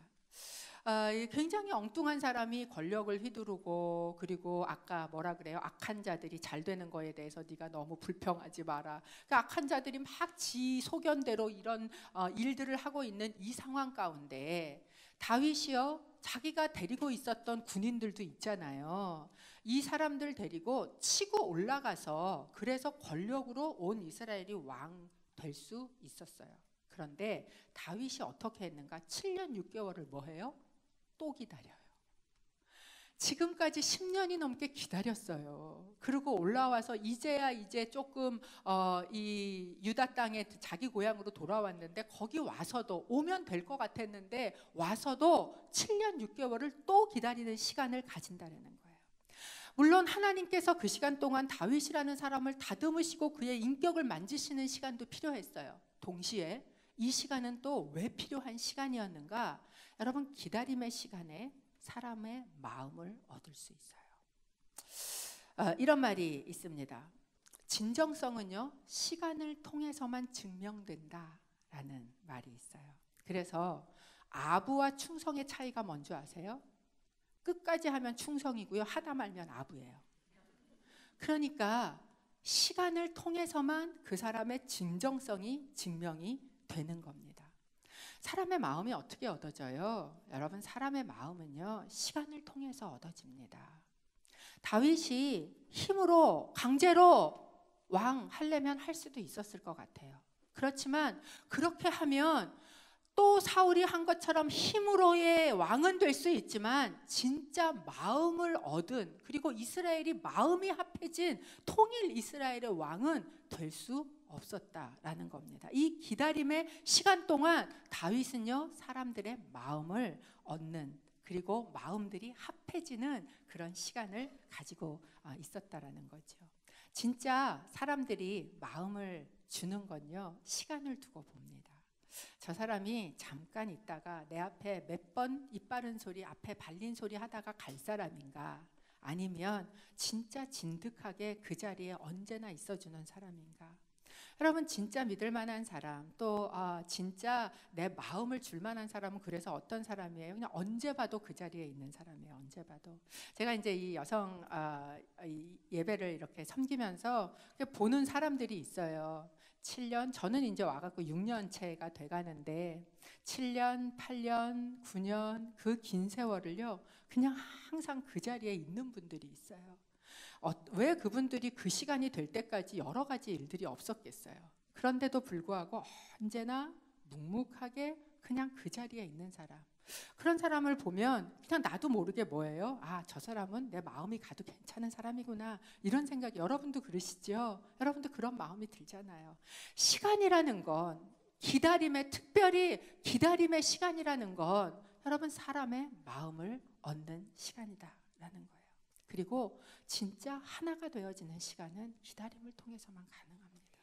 굉장히 엉뚱한 사람이 권력을 휘두르고, 그리고 아까 뭐라 그래요? 악한 자들이 잘 되는 거에 대해서 네가 너무 불평하지 마라. 그러니까 악한 자들이 막 지 소견대로 이런 일들을 하고 있는 이 상황 가운데 다윗이요, 자기가 데리고 있었던 군인들도 있잖아요. 이 사람들 데리고 치고 올라가서 그래서 권력으로 온 이스라엘이 왕 될 수 있었어요. 그런데 다윗이 어떻게 했는가? 7년 6개월을 뭐 해요? 또 기다려요. 지금까지 10년이 넘게 기다렸어요. 그리고 올라와서 이제야 이제 조금 이 유다 땅에 자기 고향으로 돌아왔는데, 거기 와서도 오면 될 것 같았는데 와서도 7년 6개월을 또 기다리는 시간을 가진다는 거예요. 물론 하나님께서 그 시간 동안 다윗이라는 사람을 다듬으시고 그의 인격을 만지시는 시간도 필요했어요. 동시에 이 시간은 또 왜 필요한 시간이었는가? 여러분, 기다림의 시간에 사람의 마음을 얻을 수 있어요. 이런 말이 있습니다. 진정성은요, 시간을 통해서만 증명된다라는 말이 있어요. 그래서 아부와 충성의 차이가 뭔지 아세요? 끝까지 하면 충성이고요, 하다 말면 아부예요. 그러니까 시간을 통해서만 그 사람의 진정성이 증명이 되는 겁니다. 사람의 마음이 어떻게 얻어져요? 여러분, 사람의 마음은요, 시간을 통해서 얻어집니다. 다윗이 힘으로 강제로 왕 하려면 할 수도 있었을 것 같아요. 그렇지만 그렇게 하면 또 사울이 한 것처럼 힘으로의 왕은 될 수 있지만 진짜 마음을 얻은, 그리고 이스라엘이 마음이 합해진 통일 이스라엘의 왕은 될 수 없었다라는 겁니다. 이 기다림의 시간 동안 다윗은요, 사람들의 마음을 얻는, 그리고 마음들이 합해지는 그런 시간을 가지고 있었다라는 거죠. 진짜 사람들이 마음을 주는 건요, 시간을 두고 봅니다. 저 사람이 잠깐 있다가 내 앞에 몇 번 이빠른 소리, 앞에 발린 소리 하다가 갈 사람인가? 아니면 진짜 진득하게 그 자리에 언제나 있어주는 사람인가? 여러분, 진짜 믿을 만한 사람, 또 진짜 내 마음을 줄 만한 사람은 그래서 어떤 사람이에요? 그냥 언제 봐도 그 자리에 있는 사람이에요. 언제 봐도. 제가 이제 이 여성 이 예배를 이렇게 섬기면서 보는 사람들이 있어요. 7년, 저는 이제 와갖고 6년째가 돼가는데 7년, 8년, 9년 그 긴 세월을요, 그냥 항상 그 자리에 있는 분들이 있어요. 왜 그분들이 그 시간이 될 때까지 여러 가지 일들이 없었겠어요. 그런데도 불구하고 언제나 묵묵하게 그냥 그 자리에 있는 사람. 그런 사람을 보면 그냥 나도 모르게 뭐예요? 아, 저 사람은 내 마음이 가도 괜찮은 사람이구나, 이런 생각이, 여러분도 그러시죠? 여러분도 그런 마음이 들잖아요. 시간이라는 건, 기다림의, 특별히 기다림의 시간이라는 건 여러분 사람의 마음을 얻는 시간이다라는 거예요. 그리고 진짜 하나가 되어지는 시간은 기다림을 통해서만 가능합니다.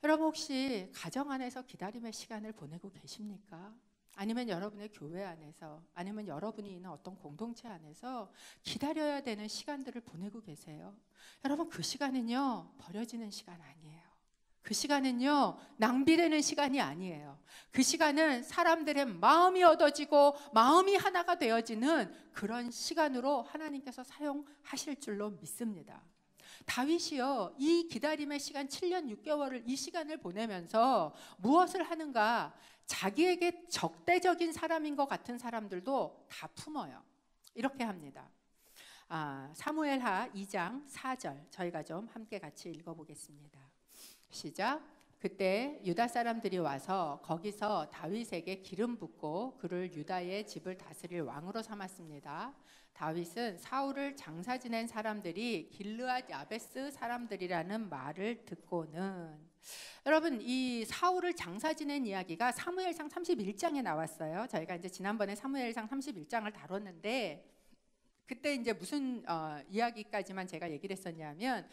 여러분 혹시 가정 안에서 기다림의 시간을 보내고 계십니까? 아니면 여러분의 교회 안에서, 아니면 여러분이 있는 어떤 공동체 안에서 기다려야 되는 시간들을 보내고 계세요? 여러분 그 시간은요, 버려지는 시간 아니에요. 그 시간은요, 낭비되는 시간이 아니에요. 그 시간은 사람들의 마음이 얻어지고 마음이 하나가 되어지는 그런 시간으로 하나님께서 사용하실 줄로 믿습니다. 다윗이요, 이 기다림의 시간 7년 6개월을 이 시간을 보내면서 무엇을 하는가? 자기에게 적대적인 사람인 것 같은 사람들도 다 품어요. 이렇게 합니다. 사무엘하 2장 4절 저희가 좀 함께 같이 읽어보겠습니다. 시작. 그때 유다 사람들이 와서 거기서 다윗에게 기름 붓고 그를 유다의 집을 다스릴 왕으로 삼았습니다. 다윗은 사울을 장사 지낸 사람들이 길르앗 야베스 사람들이라는 말을 듣고는, 여러분 이 사울을 장사 지낸 이야기가 사무엘상 31장에 나왔어요. 저희가 이제 지난번에 사무엘상 31장을 다뤘는데, 그때 이제 무슨 이야기까지만 제가 얘기를 했었냐면,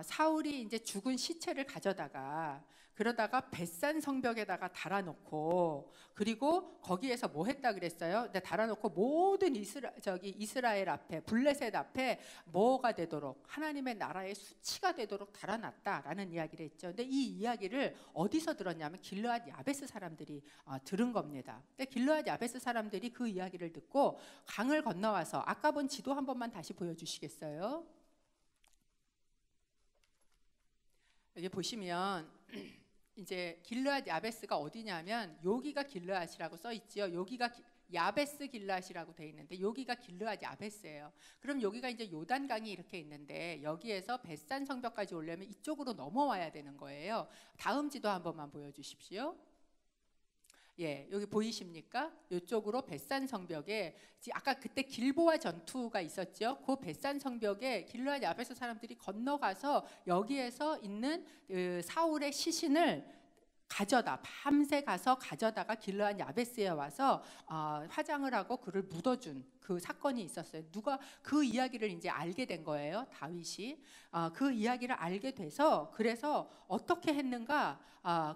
사울이 이제 죽은 시체를 가져다가 그러다가 벳산 성벽에다가 달아놓고, 그리고 거기에서 뭐 했다 그랬어요? 달아놓고 모든 이스라엘 앞에, 블레셋 앞에 뭐가 되도록, 하나님의 나라의 수치가 되도록 달아놨다라는 이야기를 했죠. 근데 이 이야기를 어디서 들었냐면 길르앗 야베스 사람들이 들은 겁니다. 근데 길르앗 야베스 사람들이 그 이야기를 듣고 강을 건너와서, 아까 본 지도 한 번만 다시 보여주시겠어요? 여기 보시면 이제 길르앗 야베스가 어디냐면, 여기가 길르앗이라고 써 있지요. 여기가 야베스 길르앗이라고 돼 있는데 여기가 길르앗 야베스예요. 그럼 여기가 이제 요단강이 이렇게 있는데 여기에서 벳산 성벽까지 오려면 이쪽으로 넘어와야 되는 거예요. 다음 지도 한 번만 보여주십시오. 예, 여기 보이십니까? 이쪽으로 벳산 성벽에, 아까 그때 길보아 전투가 있었죠. 그 벳산 성벽에 길르앗 야베스 사람들이 건너가서 여기에서 있는 사울의 시신을 밤새 가서 가져다가 길르앗 야베스에 와서 화장을 하고 그를 묻어준 그 사건이 있었어요. 누가 그 이야기를 이제 알게 된 거예요. 다윗이 그 이야기를 알게 돼서, 그래서 어떻게 했는가?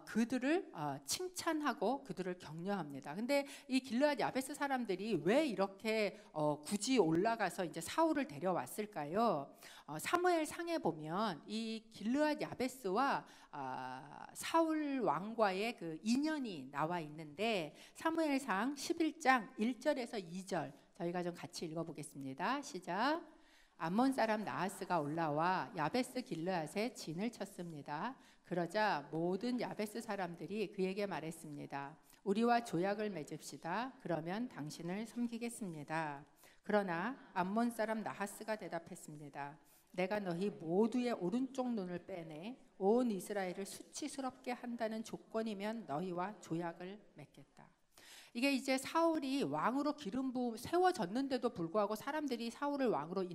그들을 칭찬하고 그들을 격려합니다. 근데 이 길르앗 야베스 사람들이 왜 이렇게 굳이 올라가서 이제 사울을 데려왔을까요? 사무엘상에 보면 이 길르앗 야베스와 사울 왕과의 그 인연이 나와 있는데, 사무엘상 11장 1절에서 2절 저희가 좀 같이 읽어보겠습니다. 시작. 암몬 사람 나하스가 올라와 야베스 길르앗에 진을 쳤습니다. 그러자 모든 야베스 사람들이 그에게 말했습니다. 우리와 조약을 맺읍시다. 그러면 당신을 섬기겠습니다. 그러나 암몬 사람 나하스가 대답했습니다. 내가 너희 모두의 오른쪽 눈을 빼내 온 이스라엘을 수치스럽게 한다는 조건이면 너희와 조약을 맺겠다. 이게 이제 사울이 왕으로 기름 부음 세워졌는데도 불구하고 사람들이 사울을 왕으로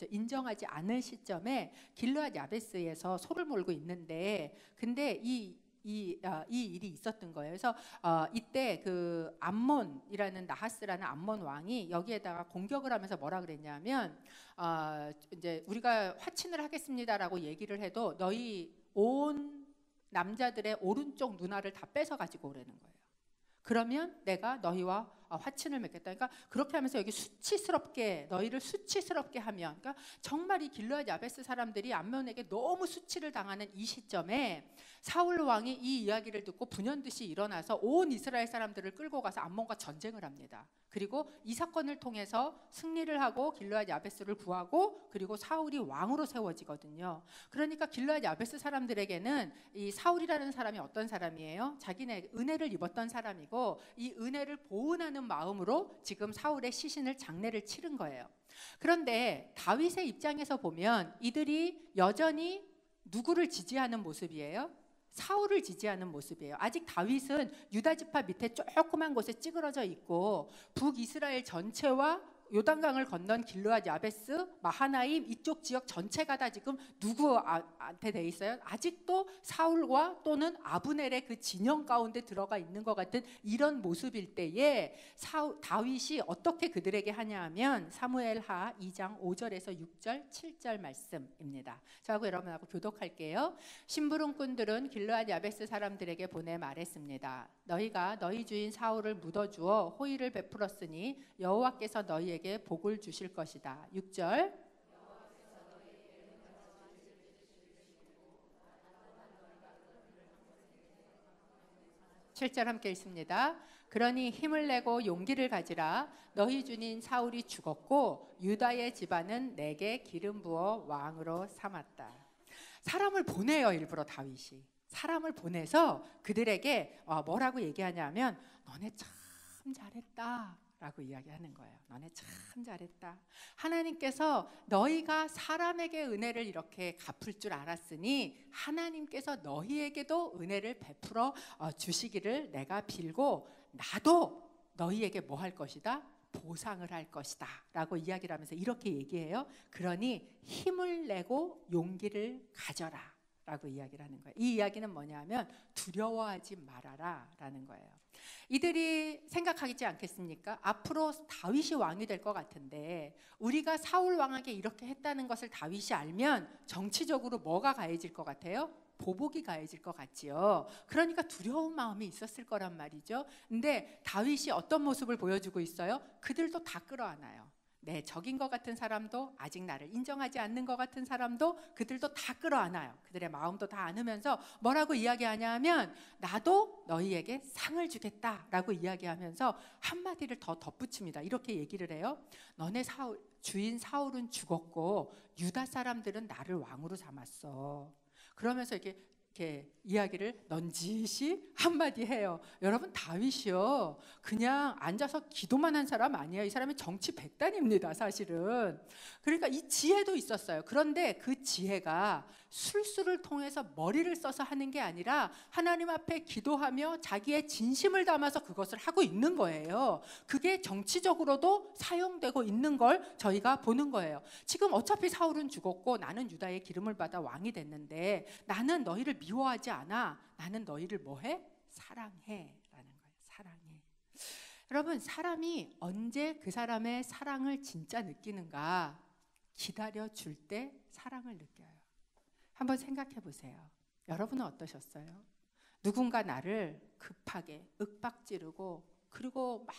인정하지 않을 시점에 길르앗 야베스에서 소를 몰고 있는데, 근데 이 일이 있었던 거예요. 그래서 이때 그 암몬이라는 나하스라는 암몬 왕이 여기에다가 공격을 하면서 뭐라 그랬냐면, 이제 우리가 화친을 하겠습니다라고 얘기를 해도 너희 온 남자들의 오른쪽 눈알을 다 뺏어 가지고 오라는 거예요. 그러면 내가 너희와 화친을 맺겠다. 그러니까 그렇게 하면서 여기 수치스럽게, 너희를 수치스럽게 하면, 그러니까 정말 이 길르앗 야베스 사람들이 암몬에게 너무 수치를 당하는 이 시점에 사울 왕이 이 이야기를 듣고 분연듯이 일어나서 온 이스라엘 사람들을 끌고 가서 암몬과 전쟁을 합니다. 그리고 이 사건을 통해서 승리를 하고 길르앗 야베스를 구하고, 그리고 사울이 왕으로 세워지거든요. 그러니까 길르앗 야베스 사람들에게는 이 사울이라는 사람이 어떤 사람이에요? 자기네 은혜를 입었던 사람이고, 이 은혜를 보은하는 마음으로 지금 사울의 시신을 장례를 치른 거예요. 그런데 다윗의 입장에서 보면 이들이 여전히 누구를 지지하는 모습이에요? 사울을 지지하는 모습이에요. 아직 다윗은 유다 지파 밑에 조그만 곳에 찌그러져 있고 북이스라엘 전체와 요단강을 건넌 길르앗 야베스, 마하나임 이쪽 지역 전체가 다 지금 누구한테 돼 있어요? 아직도 사울과 또는 아브넬의 그 진영 가운데 들어가 있는 것 같은 이런 모습일 때에 다윗이 어떻게 그들에게 하냐 하면 사무엘하 2장 5절에서 6절 7절 말씀입니다. 저하고 여러분하고 교독할게요. 심부름꾼들은 길르앗 야베스 사람들에게 보내 말했습니다. 너희가 너희 주인 사울을 묻어주어 호의를 베풀었으니 여호와께서 너희에게 복을 주실 것이다. 6절. 7절 함께 읽습니다. 그러니 힘을 내고 용기를 가지라. 너희 주인 사울이 죽었고 유다의 집안은 내게 기름 부어 왕으로 삼았다. 사람을 보내요. 일부러 다윗이 사람을 보내서 그들에게 뭐라고 얘기하냐면 너네 참 잘했다 라고 이야기하는 거예요. 너네 참 잘했다. 하나님께서 너희가 사람에게 은혜를 이렇게 갚을 줄 알았으니 하나님께서 너희에게도 은혜를 베풀어 주시기를 내가 빌고 나도 너희에게 뭐 할 것이다? 보상을 할 것이다 라고 이야기를 하면서 이렇게 얘기해요. 그러니 힘을 내고 용기를 가져라 라고 이야기를 하는 거예요. 이 이야기는 뭐냐면 두려워하지 말아라 라는 거예요. 이들이 생각하지 않겠습니까? 앞으로 다윗이 왕이 될 것 같은데 우리가 사울 왕에게 이렇게 했다는 것을 다윗이 알면 정치적으로 뭐가 가해질 것 같아요? 보복이 가해질 것 같지요. 그러니까 두려운 마음이 있었을 거란 말이죠. 근데 다윗이 어떤 모습을 보여주고 있어요? 그들도 다 끌어안아요. 내 적인 것 같은 사람도 아직 나를 인정하지 않는 것 같은 사람도 그들도 다 끌어안아요. 그들의 마음도 다 안으면서 뭐라고 이야기하냐 하면 나도 너희에게 상을 주겠다라고 이야기하면서 한마디를 더 덧붙입니다. 이렇게 얘기를 해요. 너네 주인 사울은 죽었고 유다 사람들은 나를 왕으로 삼았어. 그러면서 이렇게 이야기를 넌지시 한마디 해요. 여러분 다윗이요 그냥 앉아서 기도만 한 사람 아니에요. 이 사람이 정치 백단입니다 사실은. 그러니까 이 지혜도 있었어요. 그런데 그 지혜가 술수를 통해서 머리를 써서 하는 게 아니라 하나님 앞에 기도하며 자기의 진심을 담아서 그것을 하고 있는 거예요. 그게 정치적으로도 사용되고 있는 걸 저희가 보는 거예요. 지금 어차피 사울은 죽었고 나는 유다의 기름을 받아 왕이 됐는데 나는 너희를 미워하지 않아. 나는 너희를 뭐해? 사랑해 라는 거예요. 사랑해. 여러분 사람이 언제 그 사람의 사랑을 진짜 느끼는가? 기다려줄 때 사랑을 느껴요. 한번 생각해 보세요. 여러분은 어떠셨어요? 누군가 나를 급하게 윽박지르고 그리고 막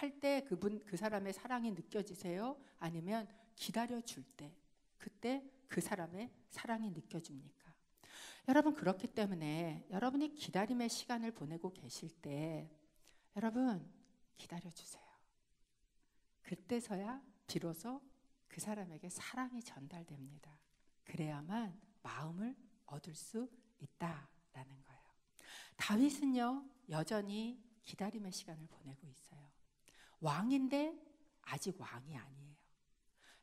할 때 그 사람의 사랑이 느껴지세요? 아니면 기다려줄 때 그때 그 사람의 사랑이 느껴집니까? 여러분 그렇기 때문에 여러분이 기다림의 시간을 보내고 계실 때 여러분 기다려주세요. 그때서야 비로소 그 사람에게 사랑이 전달됩니다. 그래야만 마음을 얻을 수 있다라는 거예요. 다윗은요 여전히 기다림의 시간을 보내고 있어요. 왕인데 아직 왕이 아니에요.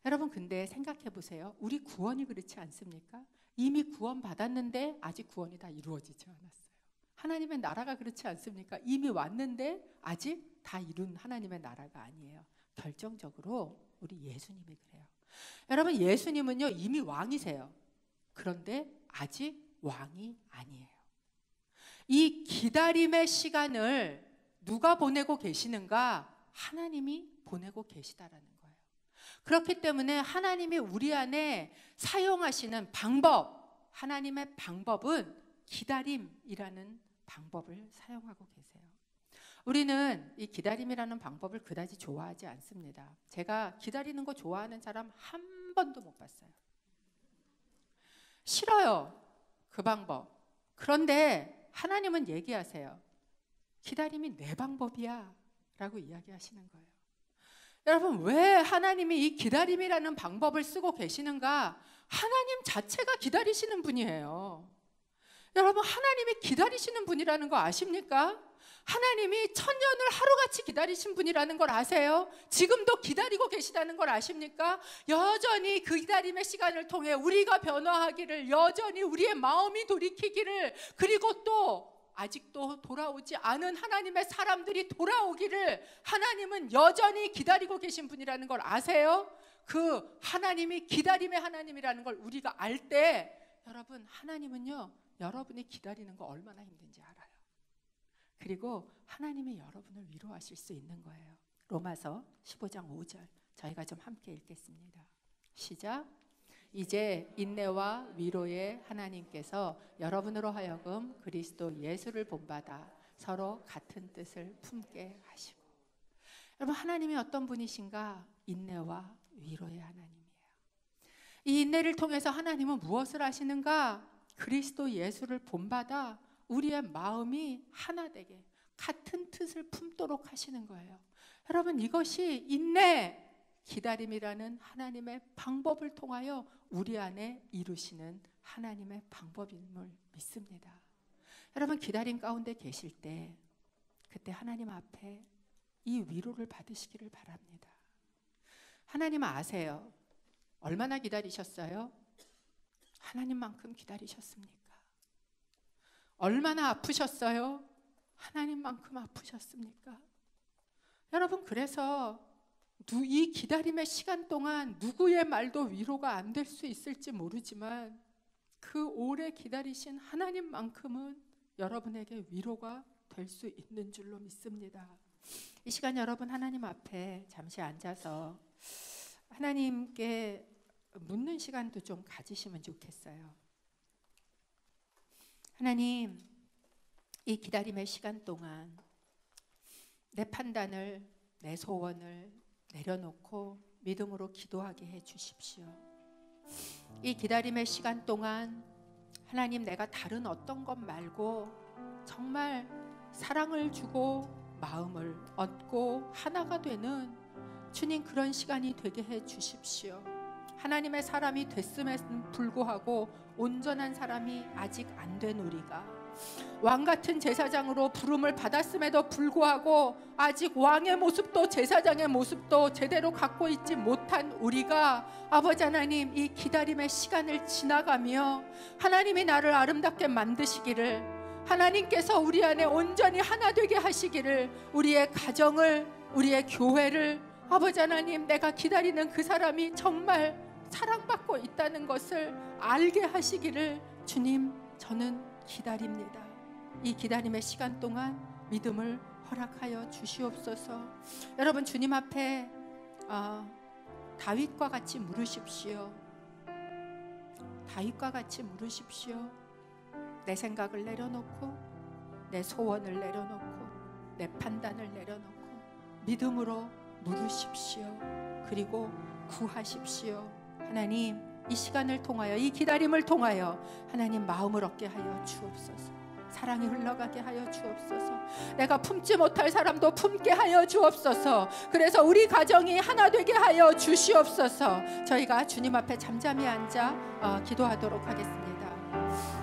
여러분 근데 생각해 보세요. 우리 구원이 그렇지 않습니까? 이미 구원 받았는데 아직 구원이 다 이루어지지 않았어요. 하나님의 나라가 그렇지 않습니까? 이미 왔는데 아직 다 이룬 하나님의 나라가 아니에요. 결정적으로 우리 예수님이 그래요. 여러분 예수님은요 이미 왕이세요. 그런데 아직 왕이 아니에요. 이 기다림의 시간을 누가 보내고 계시는가? 하나님이 보내고 계시다라는 거예요. 그렇기 때문에 하나님이 우리 안에 사용하시는 방법, 하나님의 방법은 기다림이라는 방법을 사용하고 계세요. 우리는 이 기다림이라는 방법을 그다지 좋아하지 않습니다. 제가 기다리는 거 좋아하는 사람 한 번도 못 봤어요. 싫어요, 그 방법. 그런데 하나님은 얘기하세요. 기다림이 내 방법이야 라고 이야기하시는 거예요. 여러분 왜 하나님이 이 기다림이라는 방법을 쓰고 계시는가? 하나님 자체가 기다리시는 분이에요. 여러분, 하나님이 기다리시는 분이라는 거 아십니까? 하나님이 천년을 하루같이 기다리신 분이라는 걸 아세요? 지금도 기다리고 계시다는 걸 아십니까? 여전히 그 기다림의 시간을 통해 우리가 변화하기를, 여전히 우리의 마음이 돌이키기를, 그리고 또 아직도 돌아오지 않은 하나님의 사람들이 돌아오기를 하나님은 여전히 기다리고 계신 분이라는 걸 아세요? 그 하나님이 기다림의 하나님이라는 걸 우리가 알 때, 여러분, 하나님은요, 여러분이 기다리는 거 얼마나 힘든지 알아요. 그리고 하나님이 여러분을 위로하실 수 있는 거예요. 로마서 15장 5절 저희가 좀 함께 읽겠습니다. 시작. 이제 인내와 위로의 하나님께서 여러분으로 하여금 그리스도 예수를 본받아 서로 같은 뜻을 품게 하시고. 여러분, 하나님이 어떤 분이신가? 인내와 위로의 하나님이에요. 이 인내를 통해서 하나님은 무엇을 하시는가? 그리스도 예수를 본받아 우리의 마음이 하나 되게 같은 뜻을 품도록 하시는 거예요. 여러분, 이것이 인내, 기다림이라는 하나님의 방법을 통하여 우리 안에 이루시는 하나님의 방법임을 믿습니다. 여러분, 기다림 가운데 계실 때 그때 하나님 앞에 이 위로를 받으시기를 바랍니다. 하나님 아세요. 얼마나 기다리셨어요? 하나님만큼 기다리셨습니까? 얼마나 아프셨어요? 하나님만큼 아프셨습니까? 여러분, 그래서 이 기다림의 시간 동안 누구의 말도 위로가 안 될 수 있을지 모르지만 그 오래 기다리신 하나님만큼은 여러분에게 위로가 될 수 있는 줄로 믿습니다. 이 시간 여러분, 하나님 앞에 잠시 앉아서 하나님께 묻는 시간도 좀 가지시면 좋겠어요. 하나님, 이 기다림의 시간 동안 내 판단을, 내 소원을 내려놓고 믿음으로 기도하게 해 주십시오. 이 기다림의 시간 동안 하나님, 내가 다른 어떤 것 말고 정말 사랑을 주고 마음을 얻고 하나가 되는 주님, 그런 시간이 되게 해 주십시오. 하나님의 사람이 됐음에도 불구하고 온전한 사람이 아직 안 된 우리가, 왕같은 제사장으로 부름을 받았음에도 불구하고 아직 왕의 모습도 제사장의 모습도 제대로 갖고 있지 못한 우리가, 아버지 하나님, 이 기다림의 시간을 지나가며 하나님이 나를 아름답게 만드시기를, 하나님께서 우리 안에 온전히 하나 되게 하시기를, 우리의 가정을, 우리의 교회를, 아버지 하나님, 내가 기다리는 그 사람이 정말 사랑받고 있다는 것을 알게 하시기를, 주님, 저는 기다립니다. 이 기다림의 시간 동안 믿음을 허락하여 주시옵소서. 여러분, 주님 앞에 다윗과 같이 물으십시오. 다윗과 같이 물으십시오. 내 생각을 내려놓고, 내 소원을 내려놓고, 내 판단을 내려놓고 믿음으로 물으십시오. 그리고 구하십시오. 하나님, 이 시간을 통하여, 이 기다림을 통하여 하나님 마음을 얻게 하여 주옵소서. 사랑이 흘러가게 하여 주옵소서. 내가 품지 못할 사람도 품게 하여 주옵소서. 그래서 우리 가정이 하나 되게 하여 주시옵소서. 저희가 주님 앞에 잠잠히 앉아 기도하도록 하겠습니다.